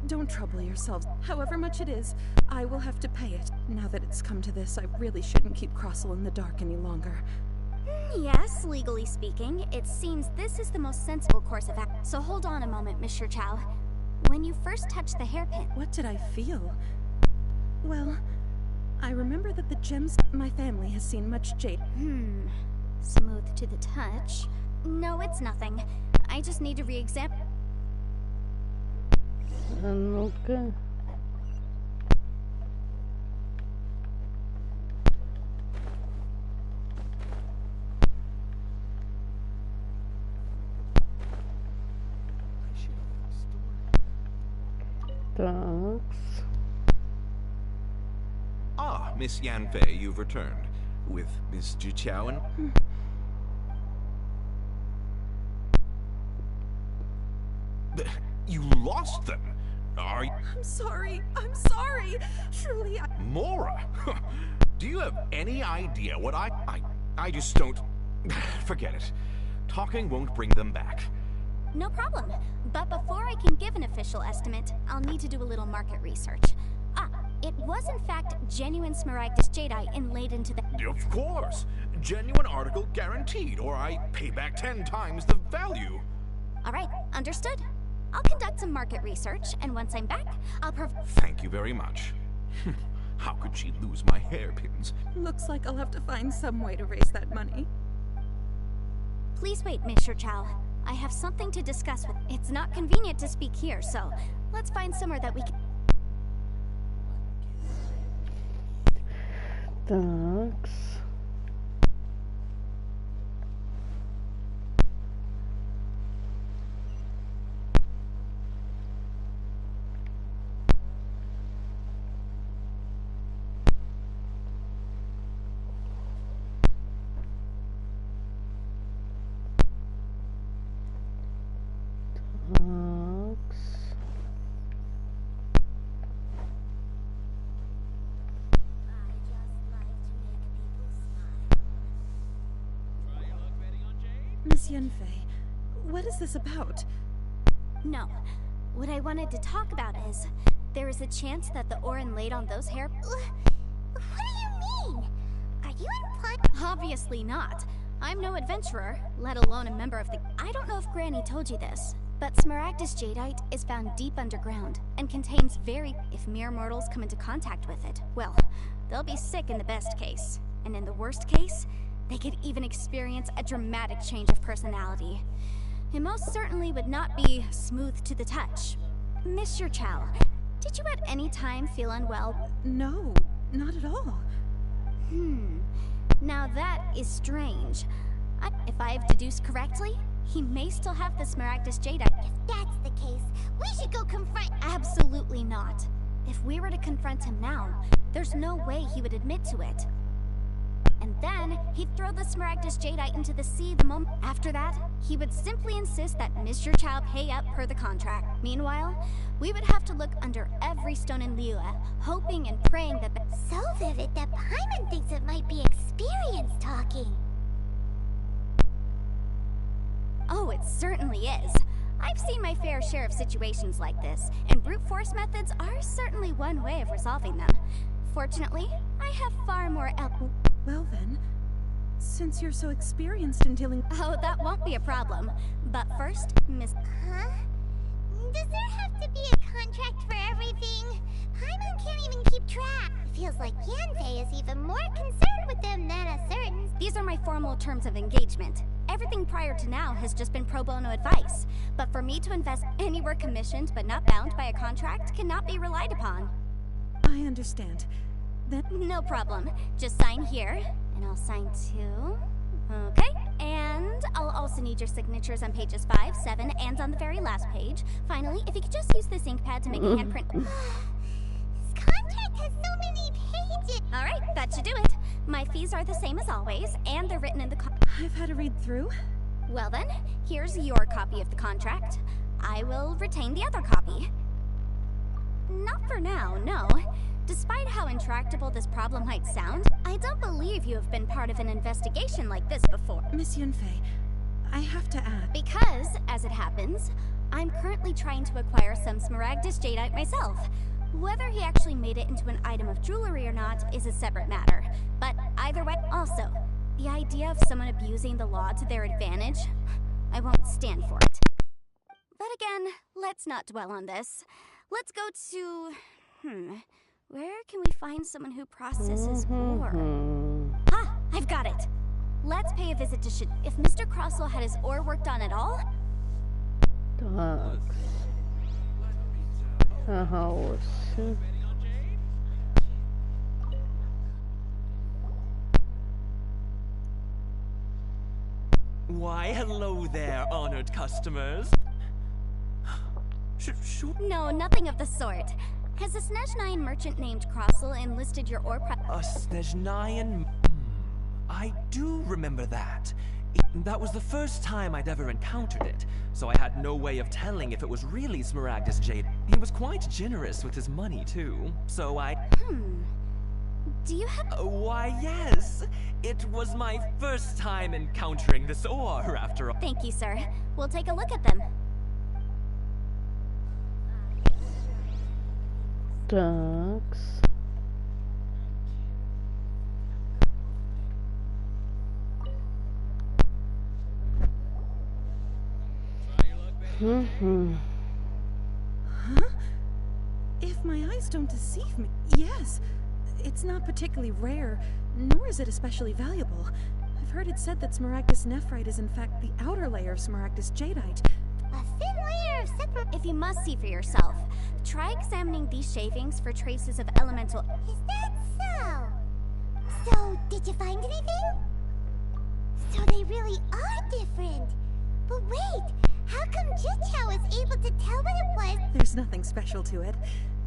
Don't trouble yourselves. However much it is, I will have to pay it. Now that it's come to this, I really shouldn't keep Crossell in the dark any longer. Yes, legally speaking, it seems this is the most sensible course of action. So hold on a moment, Mr. Chow. When you first touched the hairpin... What did I feel? Well, I remember that the gems... My family has seen much jade. Smooth to the touch. No, it's nothing. I just need to re-examine... Ну-ка. Такс. Ah, Miss Yanfei, you've returned. With Miss Jiqiao and... You lost them! Are you... I'm sorry. I'm sorry. Truly, Mora! Do you have any idea what I just don't... Forget it. Talking won't bring them back. No problem. But before I can give an official estimate, I'll need to do a little market research. Ah, it was in fact genuine Smaragdus jadeite inlaid into the... Of course! Genuine article guaranteed, or I pay back 10 times the value. Alright, understood. I'll conduct some market research, and once I'm back, I'll Thank you very much. How could she lose my hairpins? looks like I'll have to find some way to raise that money. Please wait, Mr. Chow. I have something to discuss with... It's not convenient to speak here, so let's find somewhere that we can... Такс. Miss Yanfei, what is this about? No. What I wanted to talk about is... There is a chance that the ore inlaid on those hair... What do you mean? Are you implying... Obviously not. I'm no adventurer, let alone a member of the... I don't know if Granny told you this, but Smaragdus jadeite is found deep underground and contains very... If mere mortals come into contact with it, well, they'll be sick in the best case. And in the worst case, they could even experience a dramatic change of personality. It most certainly would not be smooth to the touch. Mr. Chow, did you at any time feel unwell? No, not at all. Now that is strange. If I have deduced correctly, he may still have the Smaragdus jadeite. If that's the case, we should go confront... Absolutely not. If we were to confront him now, there's no way he would admit to it. And then, he'd throw the Smaragdus jadeite into the sea the moment... After that, he would simply insist that Mr. Chow pay up per the contract. Meanwhile, we would have to look under every stone in Liyue, hoping and praying that the... So vivid that Paimon thinks it might be experience talking. Oh, it certainly is. I've seen my fair share of situations like this, and brute force methods are certainly one way of resolving them. Fortunately, I have far more Well then, since you're so experienced in dealing... Oh, that won't be a problem. But first, Miss... Huh? Does there have to be a contract for everything? Paimon can't even keep track. It feels like Yanfei is even more concerned with them than a certain... These are my formal terms of engagement. Everything prior to now has just been pro bono advice. But for me to invest anywhere commissioned but not bound by a contract cannot be relied upon. I understand. Then... No problem. Just sign here, and I'll sign too. Okay, and I'll also need your signatures on pages 5, 7, and on the very last page. Finally, if you could just use this ink pad to make a handprint. This contract has so many pages. All right, that should do it. My fees are the same as always, and they're written in the I've had a read through. Well then, here's your copy of the contract. I will retain the other copy. Not for now, no. Despite how intractable this problem might sound, I don't believe you have been part of an investigation like this before. Miss Yanfei, I have to add... Because, as it happens, I'm currently trying to acquire some Smaragdus jadeite myself. Whether he actually made it into an item of jewelry or not is a separate matter. But either way, also, the idea of someone abusing the law to their advantage, I won't stand for it. But again, let's not dwell on this. Let's go to... Where can we find someone who processes ore? Ah, I've got it. Let's pay a visit to If Mr. Crosswell had his ore worked on at all... Такс. Ага, ось. Why, hello there, honored customers. sure? No, nothing of the sort. Has a Snezhnayan merchant named Crossel enlisted your ore A Snezhnayan? I do remember that. That was the first time I'd ever encountered it, so I had no way of telling if it was really Smaragdus jade. He was quite generous with his money, too, so I... Do you have... why, yes. It was my first time encountering this ore, after all. Thank you, sir. We'll take a look at them. Такс. Huh? If my eyes don't deceive me, yes. It's not particularly rare, nor is it especially valuable. I've heard it said that Smaragdus nephrite is in fact the outer layer of Smaragdus jadeite. A thin layer of separate... If you must see for yourself, try examining these shavings for traces of elemental... Is that so? So, did you find anything? So they really are different. But wait, how come Jichao was able to tell what it was? There's nothing special to it.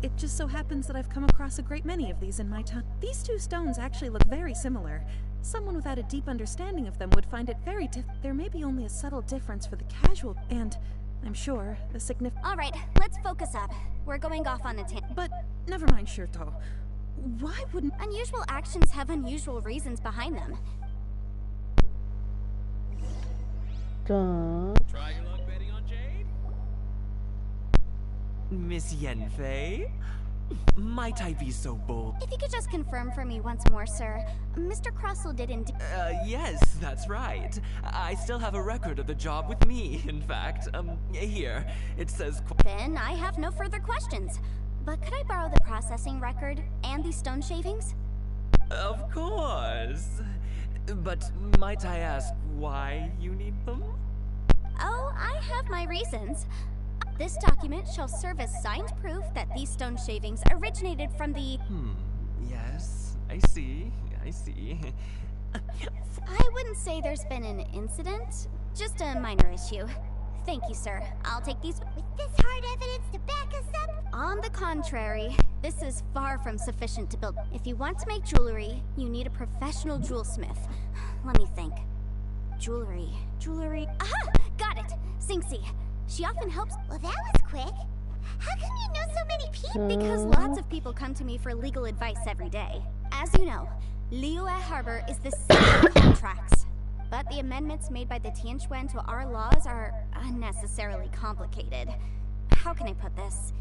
It just so happens that I've come across a great many of these in my time. These two stones actually look very similar. Someone without a deep understanding of them would find it very There may be only a subtle difference for the casual, and I'm sure the significant... All right, let's focus up. We're going off on a tangent. But never mind, Shirto. Why wouldn't... Unusual actions have unusual reasons behind them. Так. Try your luck betting on Jade? Miss Yenfei? Might I be so bold? If you could just confirm for me once more, sir. Mr. Crossel did indeed... Yes, that's right. I still have a record of the job with me, in fact. Here. It says... Then I have no further questions. But could I borrow the processing record and these stone shavings? Of course. But might I ask why you need them? Oh, I have my reasons. This document shall serve as signed proof that these stone shavings originated from the... Yes, I see. I wouldn't say there's been an incident, just a minor issue. Thank you, sir. I'll take these... With this hard evidence to back us up? On the contrary, this is far from sufficient to build... If you want to make jewelry, you need a professional jewelsmith. Let me think. Jewelry... Aha! Got it! Singxi. She often helps... Well, that was quick. How come you know so many people? Because lots of people come to me for legal advice every day. As you know, Liyue Harbor is the city of contracts. But the amendments made by the Tianquan to our laws are unnecessarily complicated. How can I put this?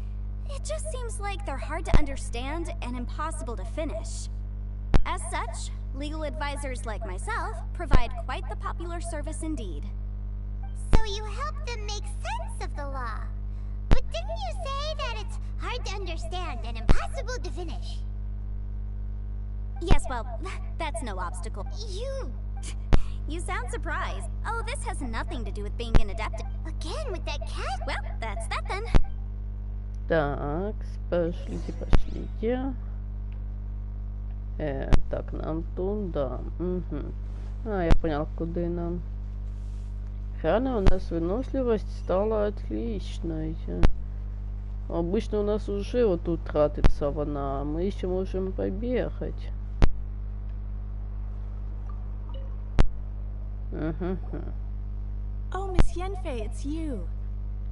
It just seems like they're hard to understand and impossible to finish. As such, legal advisors like myself provide quite the popular service indeed. So you help them make sense of the law. But didn't you say that it's hard to understand and impossible to finish? Yes, well, that's no obstacle. You sound surprised. Oh, this has nothing to do with being an adept. Again with that cat? Well, that's that then. Так, пошлите. Так, нам туда. Я понял, куда нам. Охрана у нас выносливость стала отличной. Обычно у нас уже вот тут тратится она. Мы еще можем побегать. Oh, Miss Yenfei, it's you.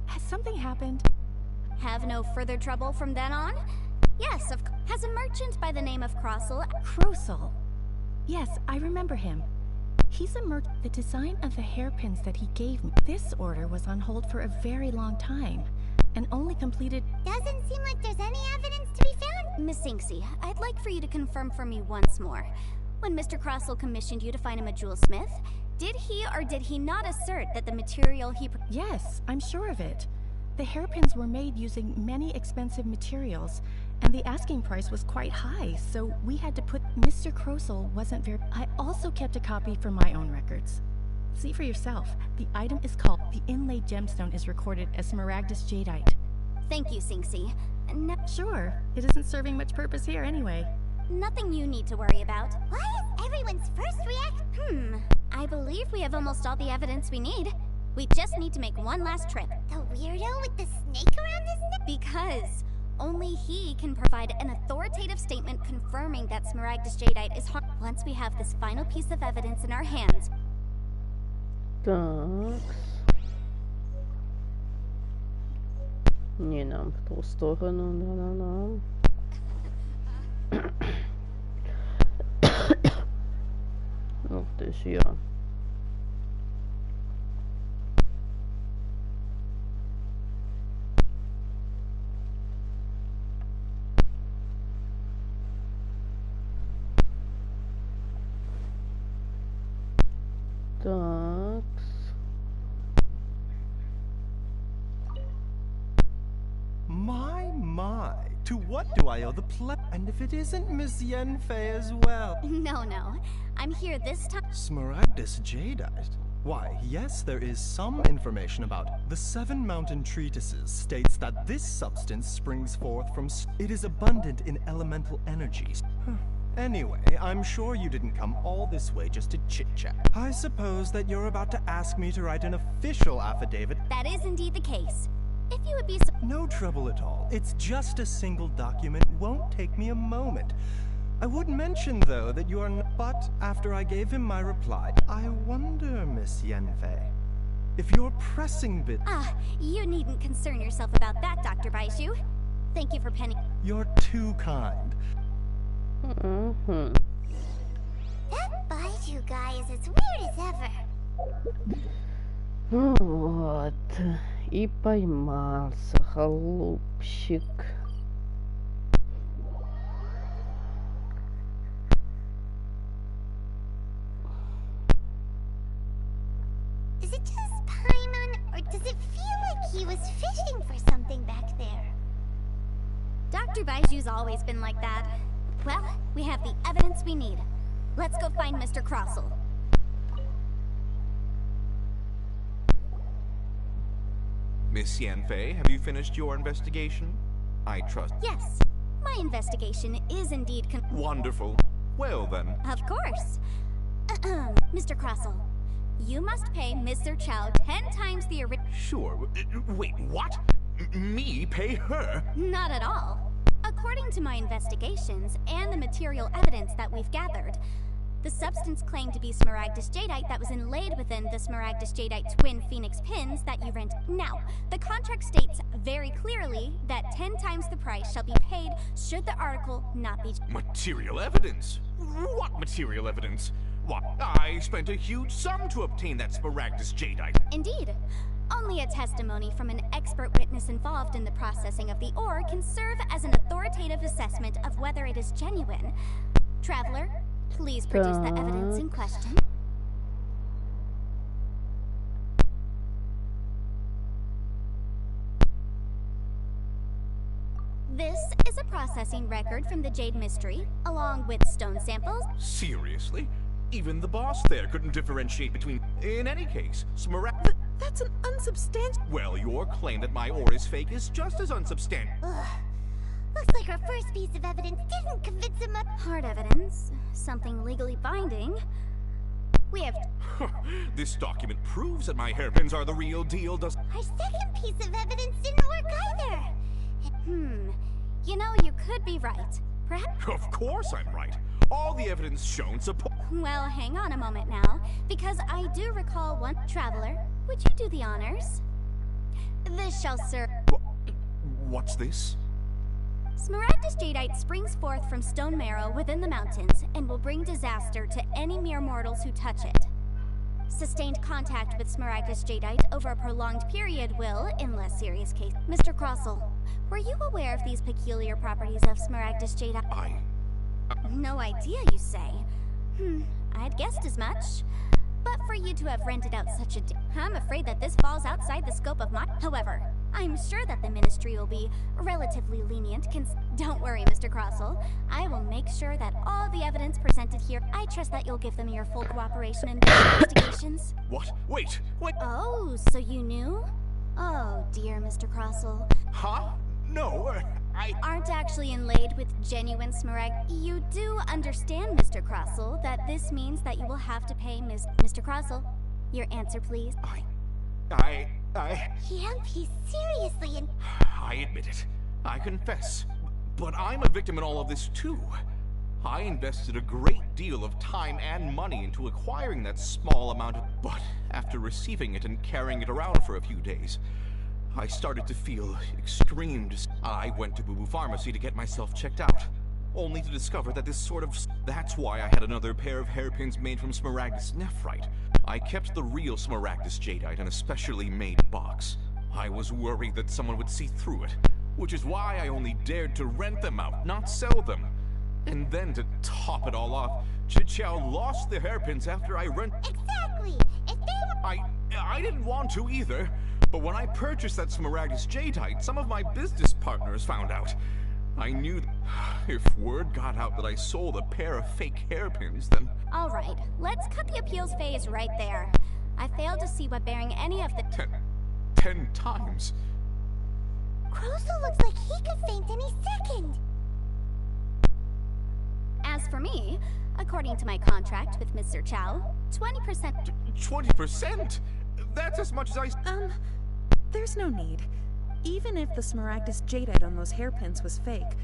Has something happened? Have no further trouble from then on? Yes, has a merchant by the name of Crossel... Crossel? Yes, I remember him. He's a merchant. The design of the hairpins that he gave me. This order was on hold for a very long time, and only completed... Doesn't seem like there's any evidence to be found. Miss Singxi, I'd like for you to confirm for me once more. When Mr. Crossel commissioned you to find him a jewelsmith, did he or did he not assert that the material he... Yes, I'm sure of it. The hairpins were made using many expensive materials, and the asking price was quite high, so we had to put... Mr. Crossel wasn't very... I also kept a copy for my own records. See for yourself. The item is called... The inlaid gemstone is recorded as Smaragdus jadeite. Thank you, Singxi. Sure. It isn't serving much purpose here anyway. Nothing you need to worry about. Why is everyone's first react... I believe we have almost all the evidence we need. We just need to make one last trip. The weirdo with the snake around his neck? Because only he can provide an authoritative statement confirming that Smaragdus Jadeite is harmed. Once we have this final piece of evidence in our hands. Так. Не нам в ту сторону, да-да-да. Ух ты ж я. Так. My. To what do I owe the pleasure? And if it isn't Miss Yenfei as well? No. I'm here this time. Smaragdus Jadeite? Why, yes, there is some information about the 7 mountain treatises states that this substance springs forth from it is abundant in elemental energies. Anyway, I'm sure you didn't come all this way just to chit-chat. I suppose that you're about to ask me to write an official affidavit. That is indeed the case. If you would be No trouble at all. It's just a single document. Won't take me a moment. I would mention, though, that you are but after I gave him my reply, I wonder, Miss Yenfei, if your pressing bit... You needn't concern yourself about that, Dr. Baizhu. Thank you for penning. You're too kind. That Baizhu guy is as weird as ever. Вот. И поймался, голубчик. Is it just Paimon, or does it feel like he was fishing for something back there? Dr. Baiju's always been like that. Well, we have the evidence we need. Let's go find Mr. Crossell. Miss Yanfei, have you finished your investigation? I trust. Yes, my investigation is indeed Wonderful. Well then. Of course. Mr. Crossell, you must pay Mr. Chow 10 times the original. Sure. Wait, what? Me pay her? Not at all. According to my investigations and the material evidence that we've gathered, the substance claimed to be Smaragdus Jadeite that was inlaid within the Smaragdus Jadeite twin Phoenix pins that you rent. Now, the contract states very clearly that 10 times the price shall be paid should the article not be... Material evidence? What material evidence? What? I spent a huge sum to obtain that Smaragdus Jadeite. Indeed. Only a testimony from an expert witness involved in the processing of the ore can serve as an authoritative assessment of whether it is genuine. Traveler, please produce the evidence in question. This is a processing record from the Jade Mystery, along with stone samples. Seriously? Even the boss there couldn't differentiate between... In any case, That's an unsubstantial... Well, your claim that my ore is fake is just as unsubstantial. Looks like our first piece of evidence didn't convince him of... Hard evidence. Something legally binding. We have... This document proves that my hairpins are the real deal, does... Our second piece of evidence didn't work either. You know, you could be right. Perhaps... Of course I'm right. All the evidence shown support... Well, hang on a moment now, because I do recall one... Traveler, would you do the honors? This shall serve... What's this? Smaragdus Jadeite springs forth from stone marrow within the mountains and will bring disaster to any mere mortals who touch it. Sustained contact with Smaragdus Jadeite over a prolonged period will, in less serious cases... Mr. Crossell, were you aware of these peculiar properties of Smaragdus Jadeite? No idea, you say? I'd guessed as much. But for you to have rented out such a... I'm afraid that this falls outside the scope of my... However, I'm sure that the Ministry will be relatively lenient. Don't worry, Mr. Crossell. I will make sure that all the evidence presented here... I trust that you'll give them your full cooperation in their investigations. What? Wait! Oh, so you knew? Oh, dear, Mr. Crossell. Huh? No, Aren't actually inlaid with genuine smaragd. You do understand, Mr. Crossell, that this means that you will have to pay Mr. Crossell. Your answer, please. Yampy, seriously, and I admit it. I confess. But I'm a victim in all of this too. I invested a great deal of time and money into acquiring that small amount of... But after receiving it and carrying it around for a few days, I started to feel extreme I went to Boo Boo Pharmacy to get myself checked out, only to discover that this sort of... That's why I had another pair of hairpins made from Smaragdus Nephrite. I kept the real Smaragdus Jadeite in a specially made box. I was worried that someone would see through it, which is why I only dared to rent them out, not sell them. And then to top it all off, Chichao lost the hairpins after I rent... exactly! If they were... I didn't want to either, but when I purchased that Smaragdus Jadeite, some of my business partners found out. I knew if word got out that I sold a pair of fake hairpins, then... Alright, let's cut the appeals phase right there. I failed to see what bearing any of the... 10 times? Crosel looks like he could faint any second! As for me, according to my contract with Mr. Chow, 20%... 20%? That's as much as I... There's no need. Even if the Smaragdus Jadeite on those hairpins was fake,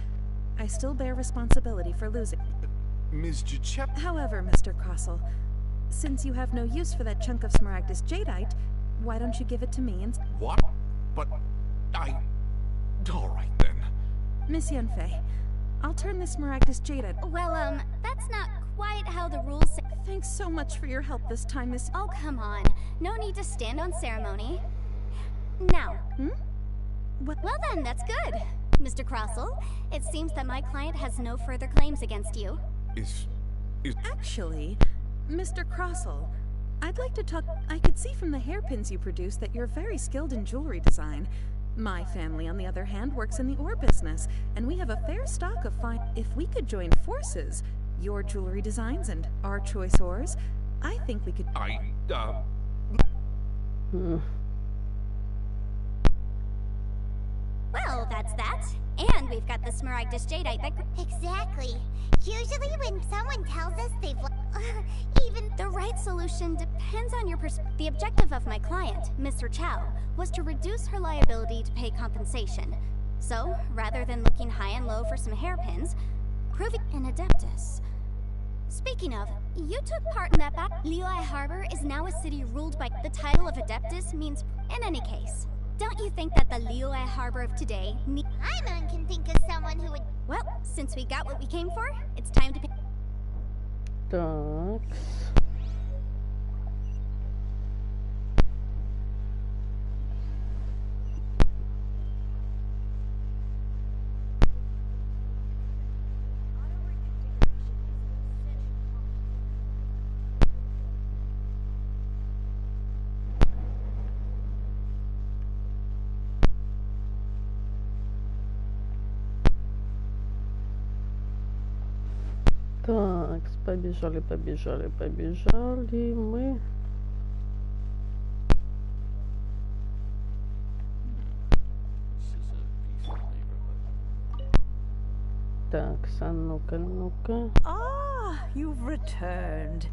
I still bear responsibility for losing. Ms. Gichep... However, Mr. Crosel, since you have no use for that chunk of Smaragdus Jadeite, why don't you give it to me and... What? But... Alright then. Miss Yunfei, I'll turn this Smaragdus Jadeite... Well, that's not quite how the rules say... Thanks so much for your help this time, Miss... Oh, come on. No need to stand on ceremony. Now... What? Well then, that's good. Mr. Crosel, it seems that my client has no further claims against you. Is... Actually, Mr. Crosel, I'd like to talk... I could see from the hairpins you produce that you're very skilled in jewelry design. My family, on the other hand, works in the ore business, and we have a fair stock of fine... If we could join forces, your jewelry designs and our choice ores, I think we could... Well, that's that. And we've got the Smaragdus Jadeite that... Exactly. Usually when someone tells us they've... even... The right solution depends on your The objective of my client, Mr. Chow, was to reduce her liability to pay compensation. So, rather than looking high and low for some hairpins, proving an Adeptus. Speaking of, you took part in that battle. Liyue Harbor is now a city ruled by... The title of Adeptus means... In any case... Don't you think that the Liyue Harbor of today Paimon can think of someone who would... Well, since we got what we came for, it's time to pick... Так. Так, побежали мы. Так, ну-ка. Ah, you've returned.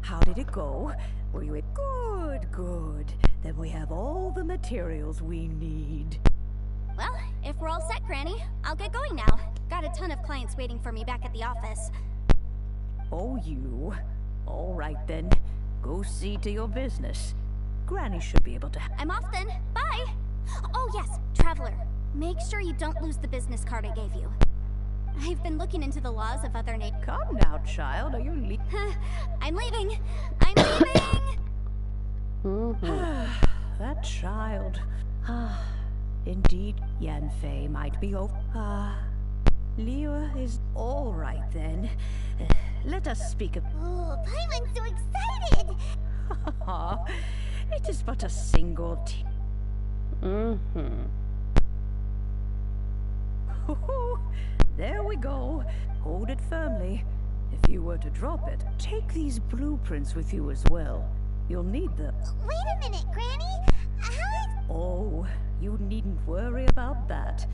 How did it go? Were you... Good. Then we have all the materials we need. Well, if we're all set, Granny, I'll get going now. Got a ton of clients waiting for me back at the office. Oh, you? All right then. Go see to your business. Granny should be able to... I'm off then. Bye! Oh yes, Traveler. Make sure you don't lose the business card I gave you. I've been looking into the laws of other nations. Come now, child. Are you I'm leaving! That child. Indeed, Yanfei might be over. Liyue is all right then. Let us speak of... Oh, Paimon's so excited! It is but a single There we go. Hold it firmly. If you were to drop it, take these blueprints with you as well. You'll need them. Wait a minute, Granny! Oh, you needn't worry about that.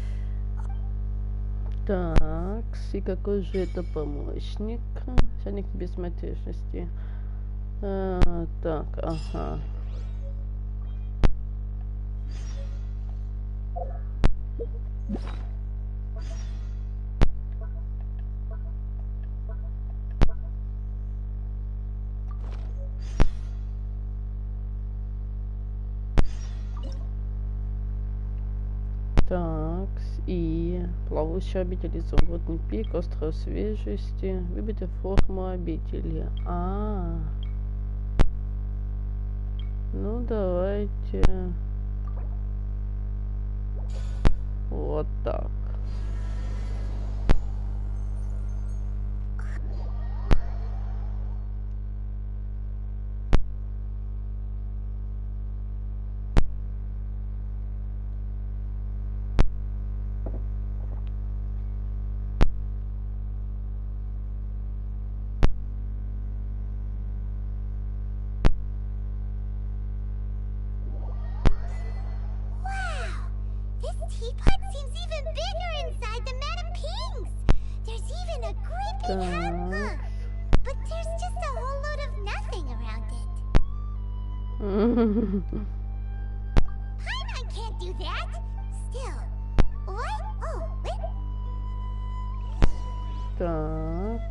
Так, и какой же это помощник? Шарник безмятежности. Так, ага. Так, и плавающий обитель, изумрудный пик, остров свежести, выбитая форма обители. Ну давайте вот так. Teapot seems even bigger inside than Madame Ping's. There's even a gripping hammer. But there's just a whole load of nothing around it. Paimon can't do that. Still. What? Oh, wait. Так.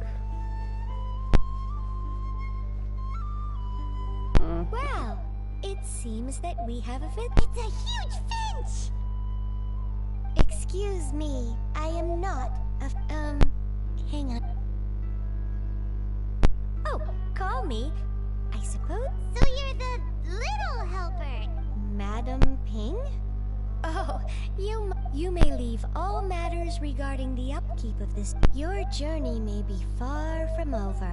Well, it seems that we have a fit. It's a huge finch! Excuse me, I am not hang on. Oh, call me, I suppose. So you're the little helper, Madam Ping? Oh, you may leave all matters regarding the upkeep of this. Your journey may be far from over,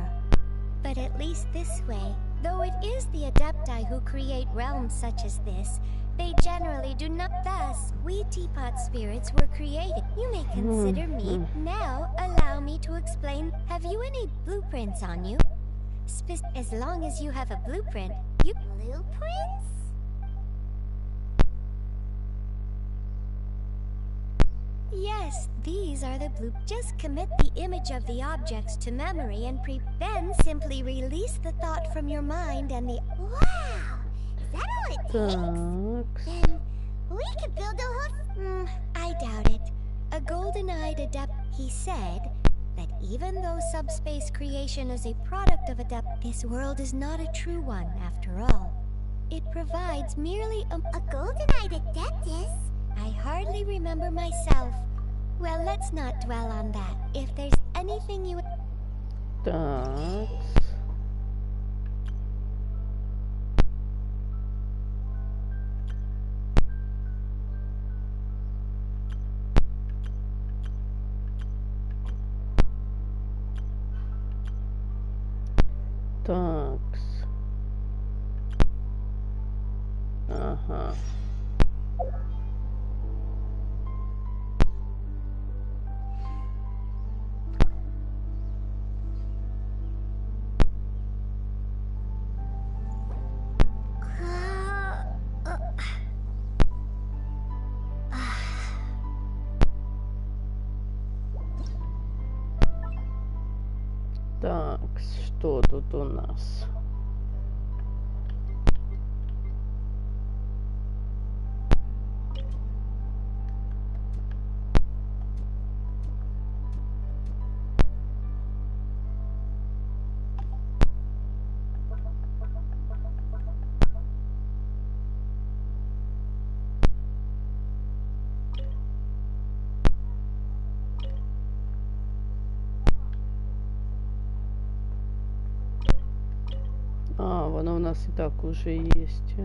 but at least this way, though it is the Adepti who create realms such as this, they generally do not. Thus, we teapot spirits were created. You may consider me. Now, allow me to explain. Have you any blueprints on you? As long as you have a blueprint, you... Blueprints? Yes, these are the Just commit the image of the objects to memory and then simply release the thought from your mind and the... Wow! Is that all it takes? Then we could build a whole... I doubt it. A golden-eyed adept, he said that even though subspace creation is a product of adept, this world is not a true one after all. It provides merely a golden-eyed adeptus? I hardly remember myself. Well, let's not dwell on that. If there's anything you... Так. Такс. Ага. Так, что тут у нас? А, воно у нас и так уже есть.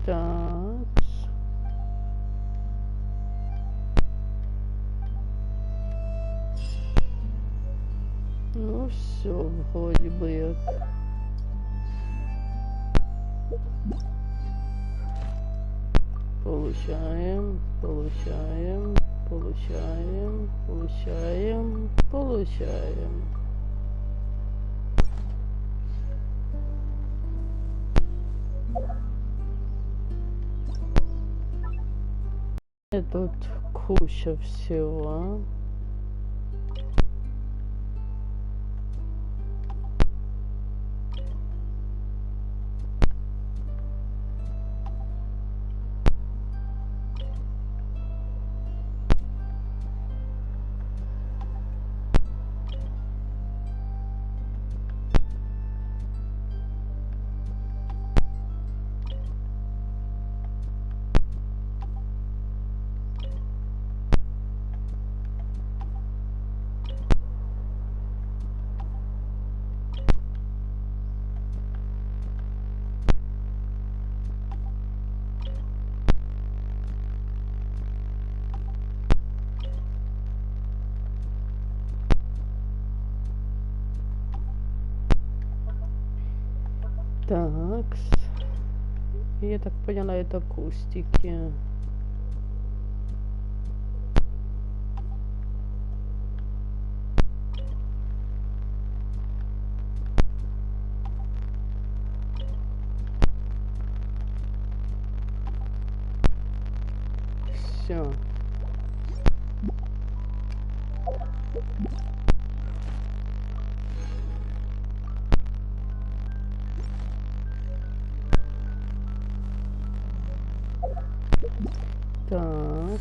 Так. Ну все, вроде бы як. Получаем. И тут куча всего. Так, я так поняла, это кустики. Все. Так.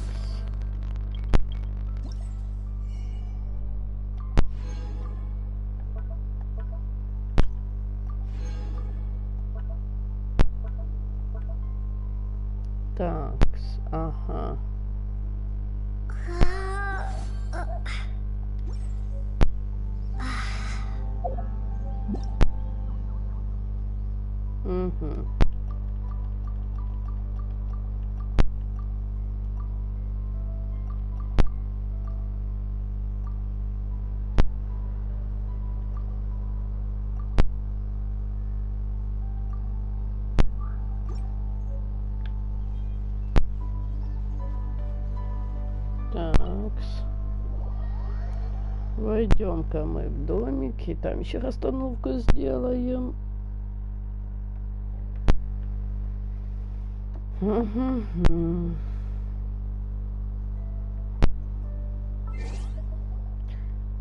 Так, ага. Угу. Такс. Войдем-ка мы в домик и там еще расстановку сделаем.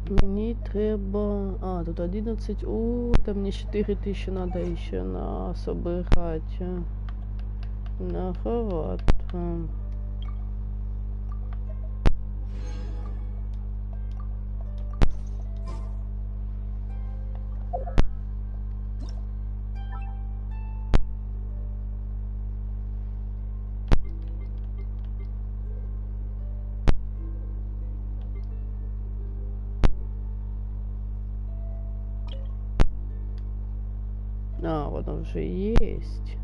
Мне треба... А, тут 11. О, там мне 4000 надо еще на собирать. Многовато. А, вот он уже есть.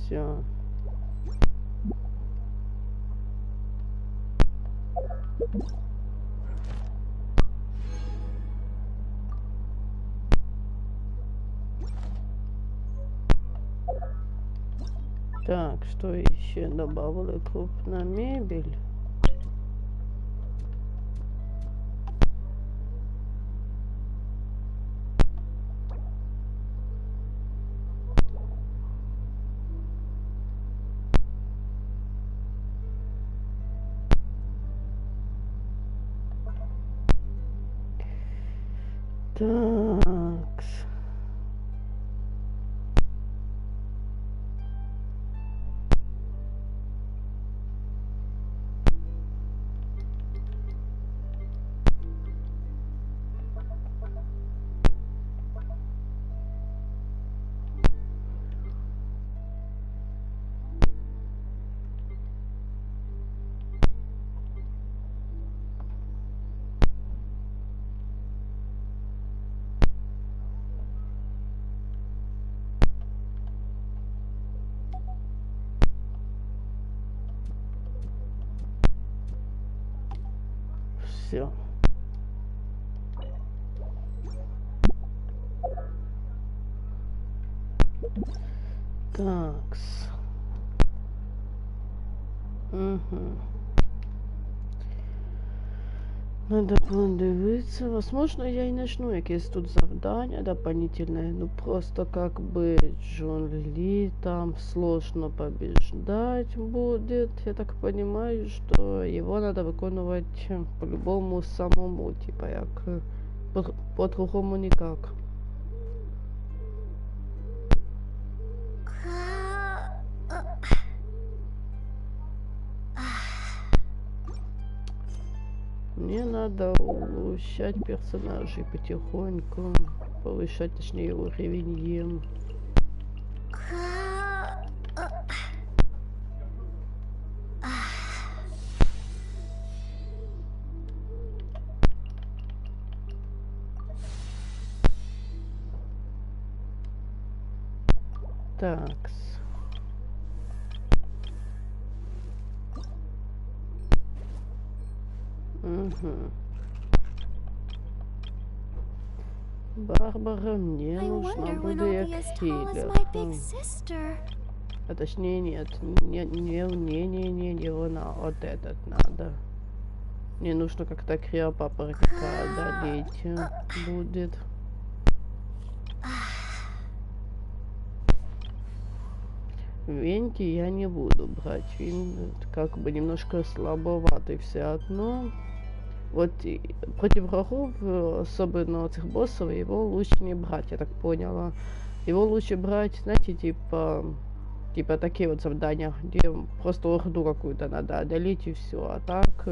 Все. Так, что еще добавили? Крупная мебель. Так. Все. Такс. Надо подивитися. Возможно, я і начну якесь тут завдання дополнительное. Ну просто как бы Джон Ли там сложно побеждать будет. Я так понимаю, что его надо выполнять по-любому самому. Типа як по-другому никак. Мне надо улучшать персонажей потихоньку, повышать, точнее, уровень им. Такс. Барбара мне нужна будет хилер. А точнее нет, не она, вот этот надо. Мне нужно как-то криопапоротника одолеть будет. Венки я не буду брать, Вин как бы немножко слабоватый все одно. Вот против врагов, особенно этих боссов, его лучше не брать, я так поняла. Его лучше брать, знаете, типа такие вот завдания, где просто орду какую-то надо одолеть и все. А так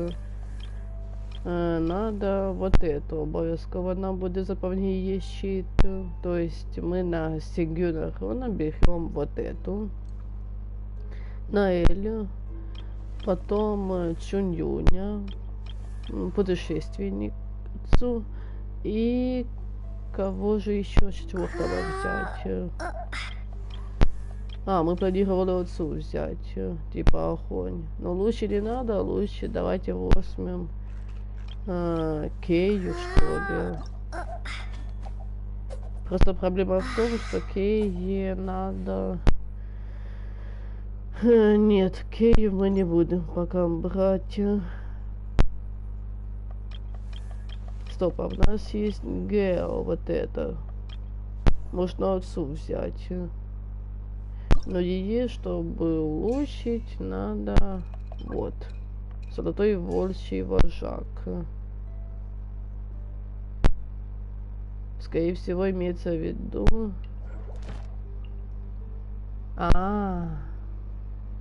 надо вот это обов'язково нам буде заповнить есть щит. То есть мы на Сигюнарона берем вот эту. На Элю. Потом Чунюня. Путешественницу. И кого же еще четвертого взять? Мы планировали отцу взять. Типа огонь. Но лучше не надо, лучше давайте возьмем Кею, что ли. Просто проблема в том, что Кее надо... Нет, Кею мы не будем пока брать. Стоп, а у нас есть Гео, вот это. Можно отцу взять. Но ее, чтобы улучшить, надо... Вот. Золотой волчий вожак. Скорее всего, имеется в виду...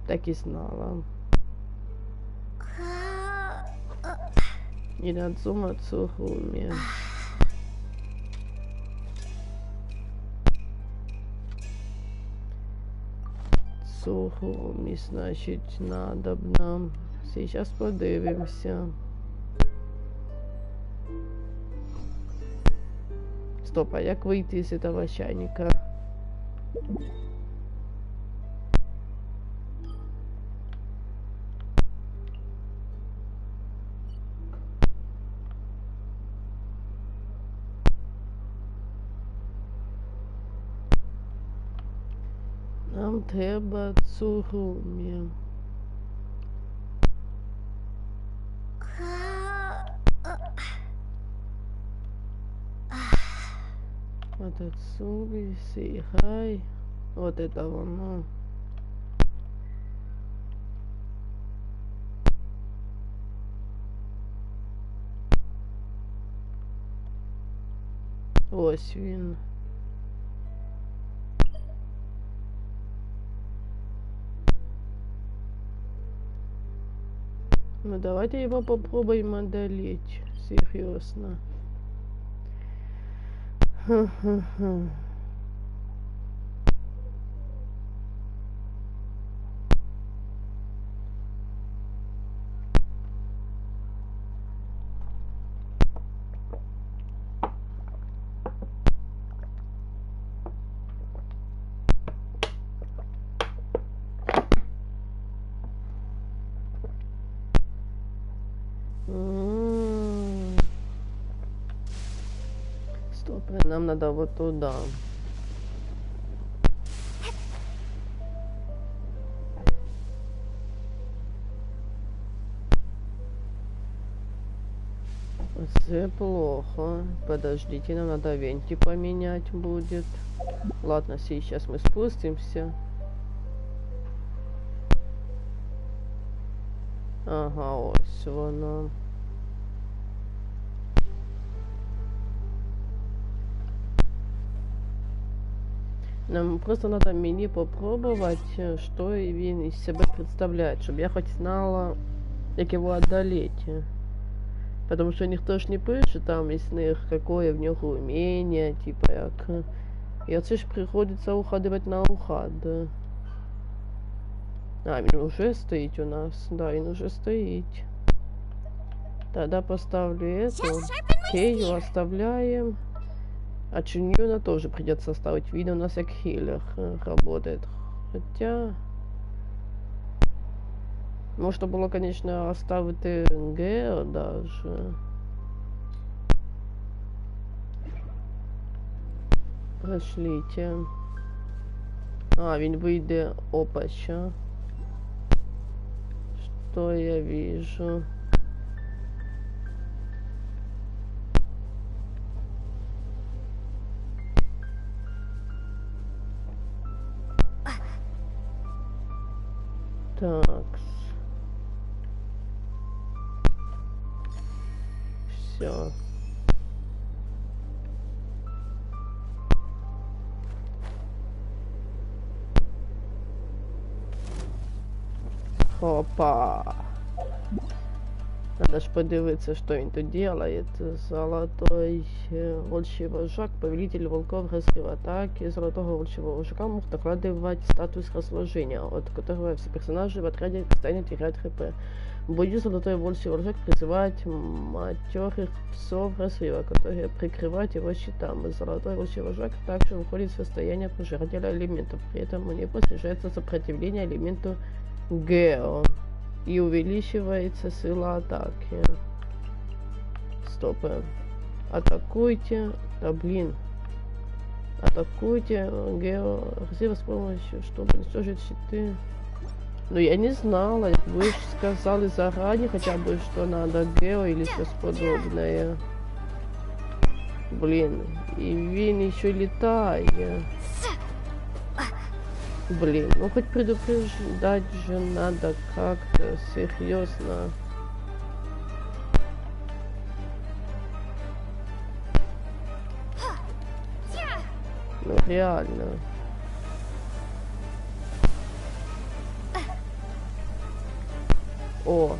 Так и знала. Инадзума Цуруми. Цуруми, значит, надо нам. Сейчас подивимся. Стоп, а як вийти з этого чайника? Нам треба Цуруми. Вот отсюда, Сейхай. Вот это оно. Ось він. Ну давайте его попробуем одолеть. Серьезно. Нам надо вот туда. Все плохо. Подождите, нам надо венти поменять будет. Ладно, сейчас мы спустимся. Ага, ось воно. Нам просто надо мені попробовать, что він из себя представляет, чтобы я хоть знала, как его одолеть. Потому что никто ж не пише там из них, какое в нього умение, типа як. І оце ж приходится уходить на уход. А, він уже стоит у нас. Да, він уже стоит. Тогда поставлю эту. Кейю оставляем. А Чиньюна тоже придется оставить. Видно, у нас как хиллер работает. Хотя... Можно было, конечно, оставить Гео даже. Пошлите. А, він вийде опача. Что я вижу? Так. Все. Опа. Надо ж подивитися, що він тут делает. Золотой волчий вожак, повелитель волков разрыва атаки. Золотого волчьего вожака мог накладывать статус разложения, от которого все персонажи в отряде станут терять хп. В бою золотой волчий вожак призывает матерых псов разрыва, которые прикрывают его щитами. Золотой волчий вожак также выходит в состояние пожирателя элементов. При этом у него снижается сопротивление элементу Гео. И увеличивается сила атаки. Стоп. Атакуйте. Да блин. Атакуйте Гео разрыва с помощью, чтобы уничтожить щиты. Ну я не знала. Вы же сказали заранее хотя бы, что надо Гео или что-то подобное. Блин. И він еще летает. Блин, ну хоть предупреждать же надо как-то серьезно. Ну реально. О.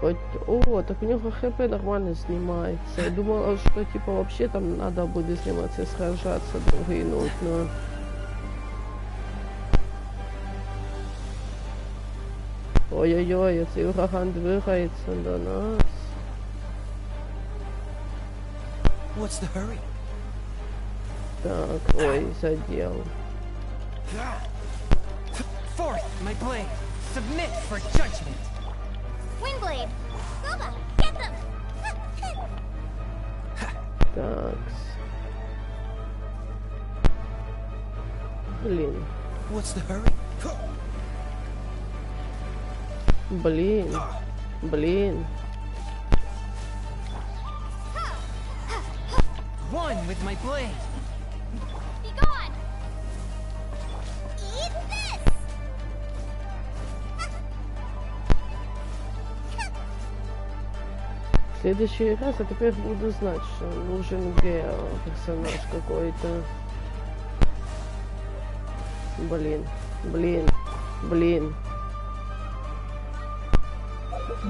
Хоть... О, так у него хп нормально снимается. Я думала, что типа вообще там надо будет сниматься и сражаться долго нудно. Ой-ой-ой, цей ураган двигается до нас. What's the hurry? Так, ой, задел. Forth, my blade. Submit for judgment. Windblade! Boba, get them! Такс. Блин. What's the hurry? Блин. Блин. One with my blade. Be gone! Eat this! В следующий раз я теперь буду знать, что нужен Гео, персонаж какой-то. Блин, блин, блин.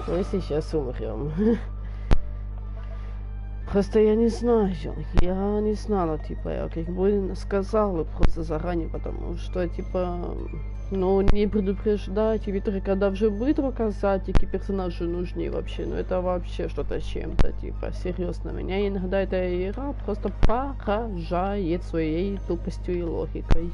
Мы сейчас умрем. Просто я не знаю, я не знала, типа, я как бы сказала просто заранее, потому что, типа, ну, не предупреждать, и ведь когда уже будет показать, какие персонажи нужны вообще, ну, это вообще что-то с чем-то, типа, серьезно, меня иногда эта игра просто поражает своей тупостью и логикой.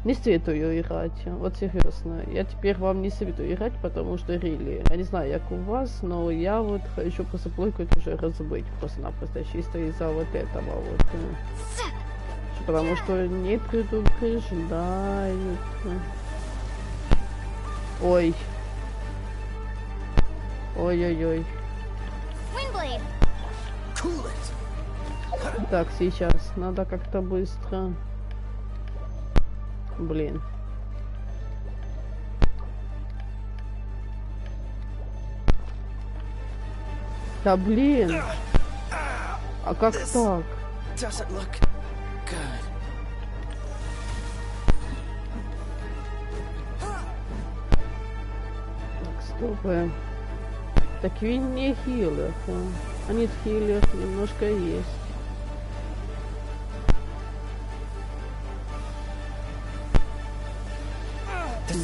Не советую играть, вот серьезно. Я теперь вам не советую играть, потому что really, я не знаю, как у вас, но я вот хочу просто плойку уже разбыть просто-напросто, чисто из-за вот этого вот. Потому что не предупреждают. Ой. Ой-ой-ой. Так, сейчас надо как-то быстро. Блин. Да блин. А как так? Так, стоп. Так він не хилер. А нет, хилер немножко есть.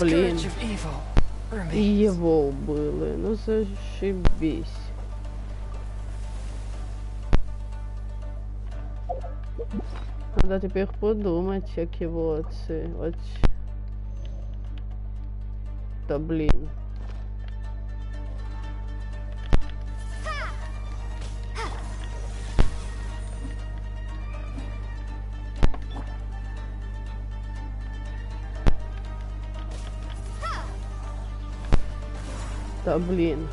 Блин. И его было. Ну зашибись. Надо теперь подумать, как его вот. Да блин. Да блин.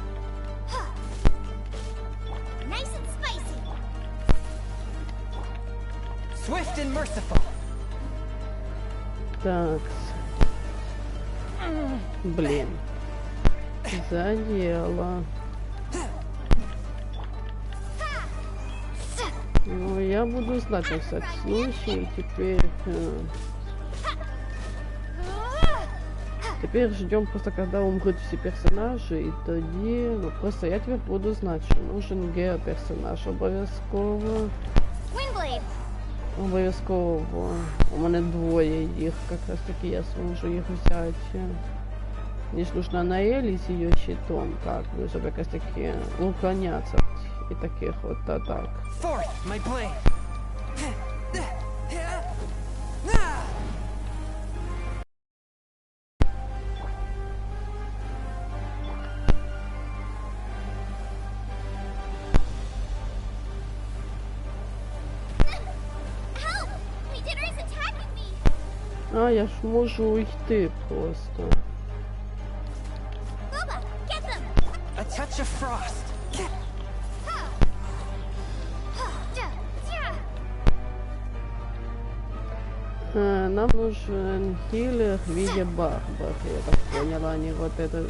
Так. Блин. Задело. Ну, я буду знать на всякий случай. Теперь ждем просто, когда умрут все персонажи, и тоді, ну просто я теперь буду знать, что нужен персонаж обов'язково. Обов'язково. У мене двоє їх, как раз таки я зможу їх взяти. Мені ж нужно на Елі з її щитом, как бы, щоб якось таки уклоняться і таких от атак. А, я ж можу уйти просто. Нам нужен хилер в виде барбар. Я так поняла, не вот это.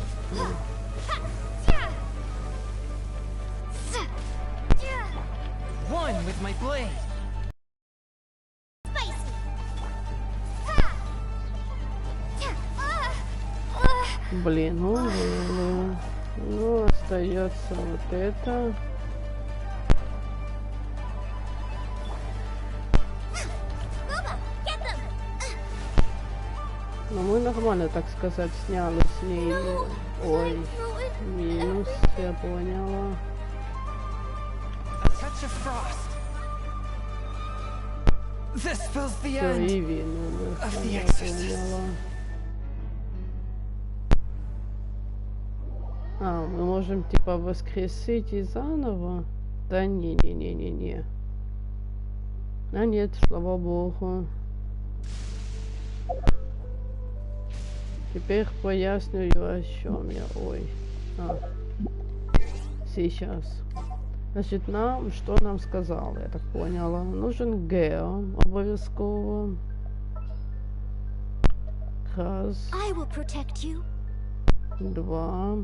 Блин, ну остается вот это. Но мы нормально, так сказать, сняли с ней. Ой, минус, я поняла. Все, и вину, я поняла. А, мы можем типа воскресить и заново? Да не. А нет, слава богу. Теперь поясню, о чем я. Ой. Сейчас. Значит, что нам сказал, я так поняла. Нужен Гео обов'язково. Раз. Два.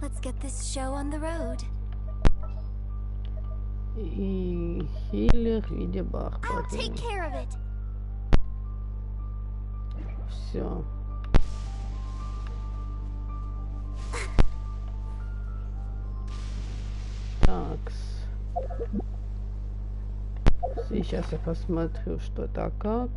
Let's get this show on the road. И хилер в виде барбары. Все. Такс. Сейчас я посмотрю, что это как.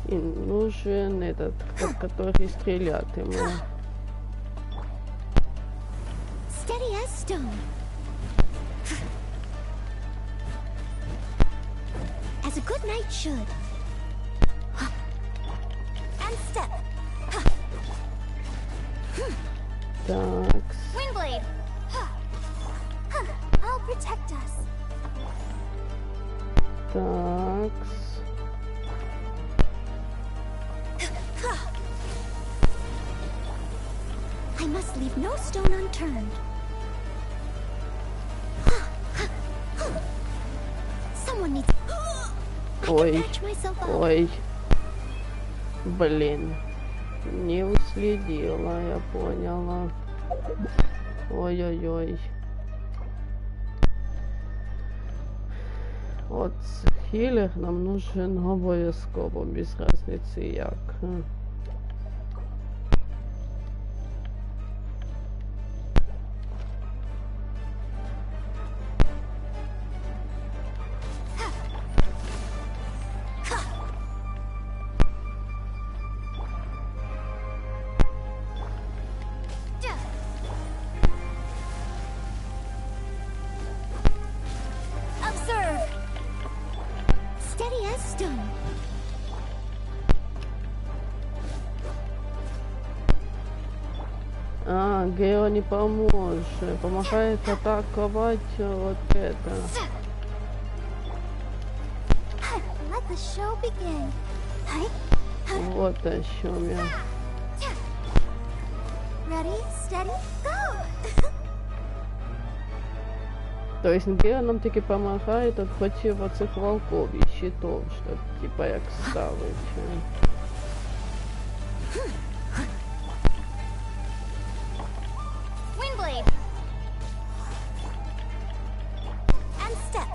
И нужен этот, который стрелять ему. Steady as stone. As a good knight should. And step. Так. Windblade. I'll protect us. Так. I must leave no stone unturned. Someone needs. Ой, ой. Блин. Не уследила, я поняла. Ой-ой-ой. От хілер нам нужен обов'язково, без разниці як. Observe. Steady as stone. А, Гео не поможет. Помогает атаковать вот это. Let the show begin. Вот о чем я. Ready, steady, go. То есть Гео нам таки помогает от против оцих волков и щитов, чтоб типа як ставить. Windblade. And step.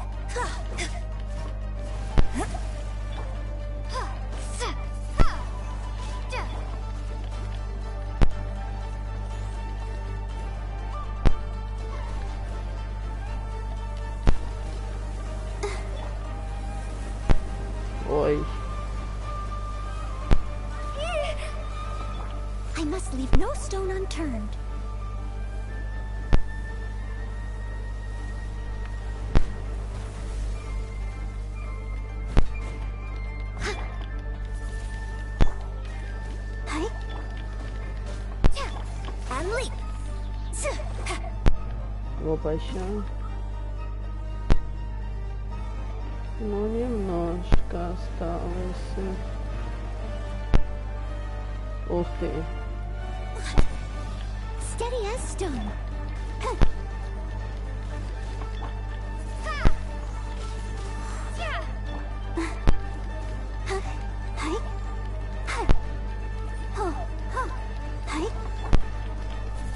Ой. I must leave no stone unturned. And leap. Опача. Ну, немножко осталось. Ух ты. Steady as stone.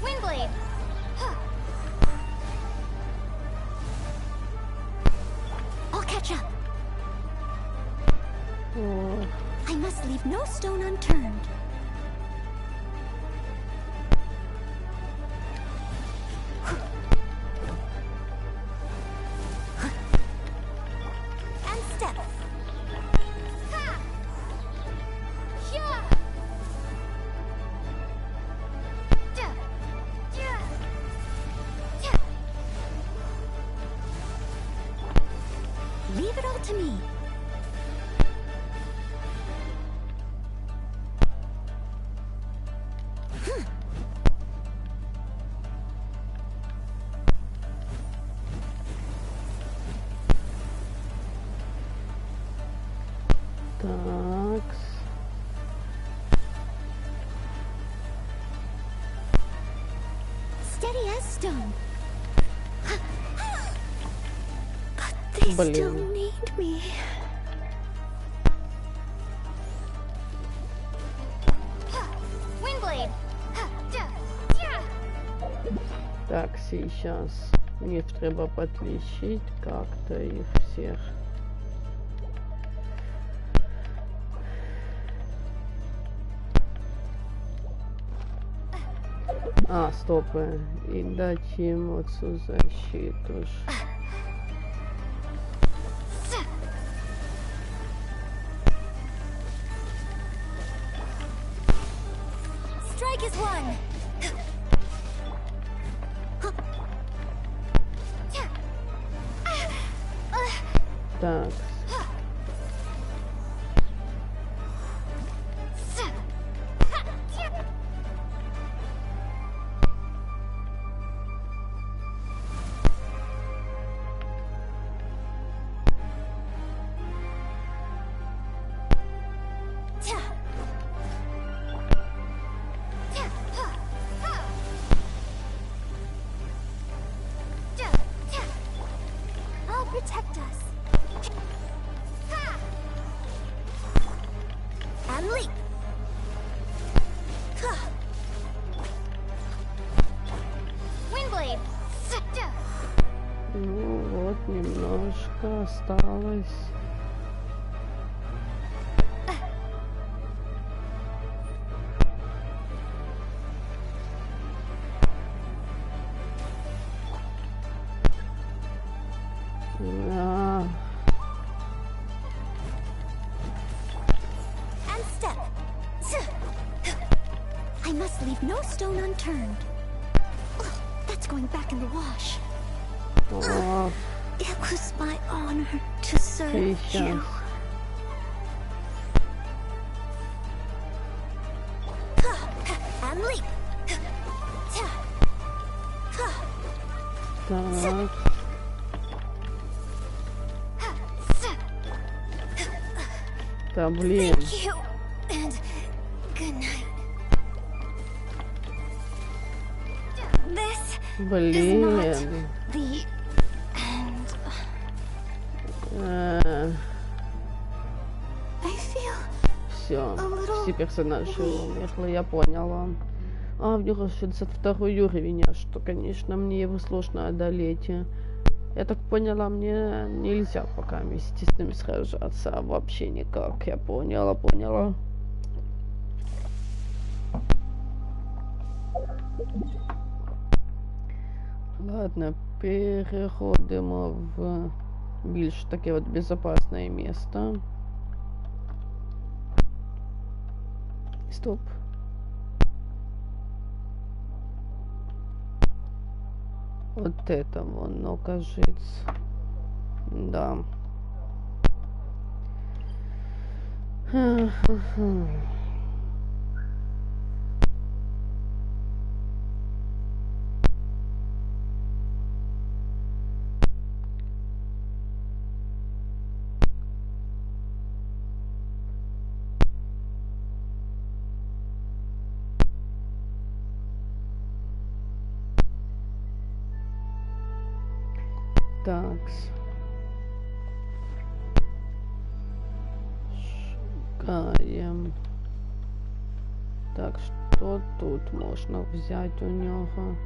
Windblade. I'll catch up. О, I must leave no stone unturned. And step. Leave it all to me. так. Steady as stone. But they still Блин. need me. Windblade. Так, сейчас мне треба подлечить как-то их всех. А, стоп, и дать им отцу защиту. Так. I'll protect us. And leap. Windblade. Ну вот, немножко осталось. Да. And step. I must leave no stone unturned. That's going back in the wash. О, It was my honor to serve you. сейчас. And leap. Так. Да блин. Thank you. And good night. This Блин. the end. I feel Все, все персонажи умерли, я поняла. А, в него 62 уровень, а что, конечно, мне его сложно одолеть. Я так поняла, мне нельзя пока вместе с ним сражаться, вообще никак. Я поняла. Ладно, переходимо в більш таке от безопасное место. Стоп. Вот это воно, кажется. Да. Такс. Шукаем. Так, что тут можно взять у него?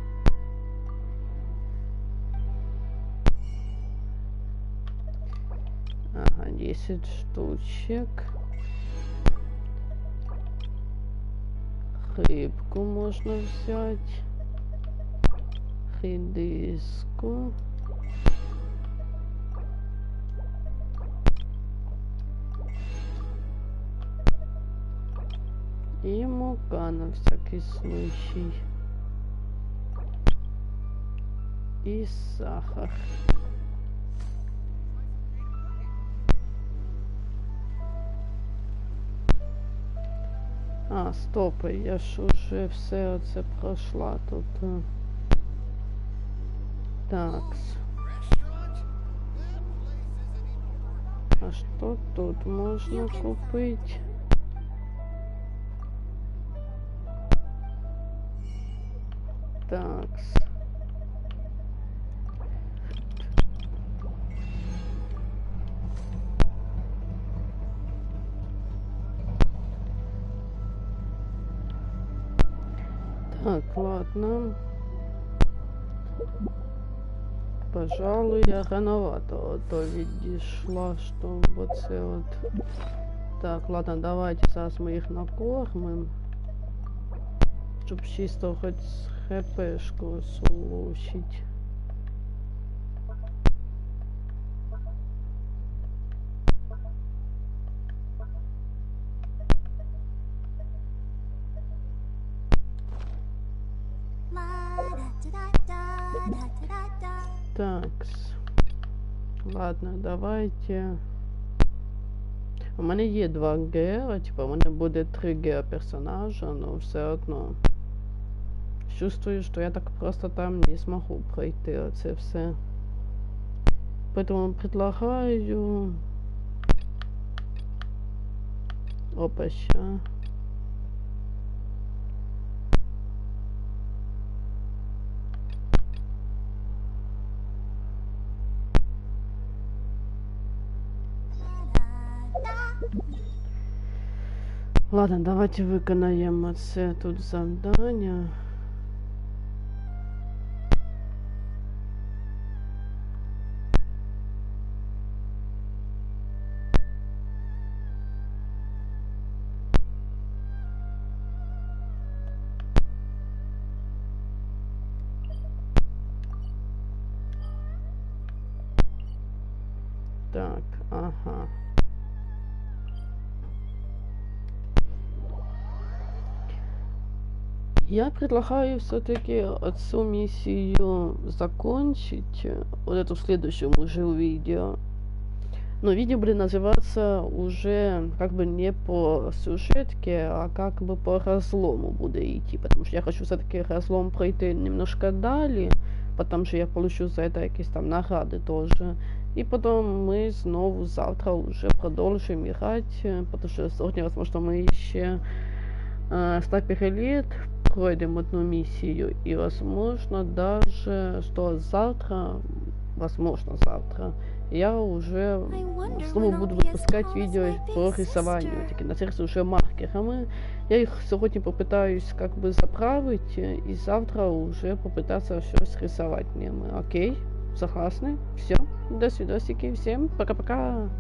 Ага, 10 штучек. Рыбку можно взять. Редиску. И мука на всякий случай. И сахар. А, стоп, я ж уже все це пройшла тут. Такс. А что тут можно купить? Такс. Так, ладно. Пожалуй, я рановато то відійшла, що оце от. Так, ладно, давайте зараз ми їх накормимо. Щоб чисто хоч хпшку улучшить. Такс. Ладно, давайте. У мене є 2 гея, типа, у мене буде 3 гея персонажа, но все одно. Чувствую, что я так просто там не смогу пройти это все. Поэтому предлагаю... Опа, ща. Ладно, давайте виконаємо це тут завдання. Так, ага. Я предлагаю все-таки эту миссию закончить, вот эту в следующем уже видео. Но видео будет называться уже как бы не по сюжетке, а как бы по разлому будет идти, потому что я хочу все-таки разлом пройти немножко далее, потому что я получу за это какие-то там награды тоже. И потом мы снова завтра уже продолжим играть, потому что сегодня, возможно, мы еще 100 лет пройдем одну миссию, и возможно даже, что завтра, возможно завтра, я уже снова буду выпускать видео по рисованию, таки на сердце уже маркерами. Я их сегодня попытаюсь как бы заправить, и завтра уже попытаться все срисовать. Окей, согласны? Все, до свидосики, всем пока-пока.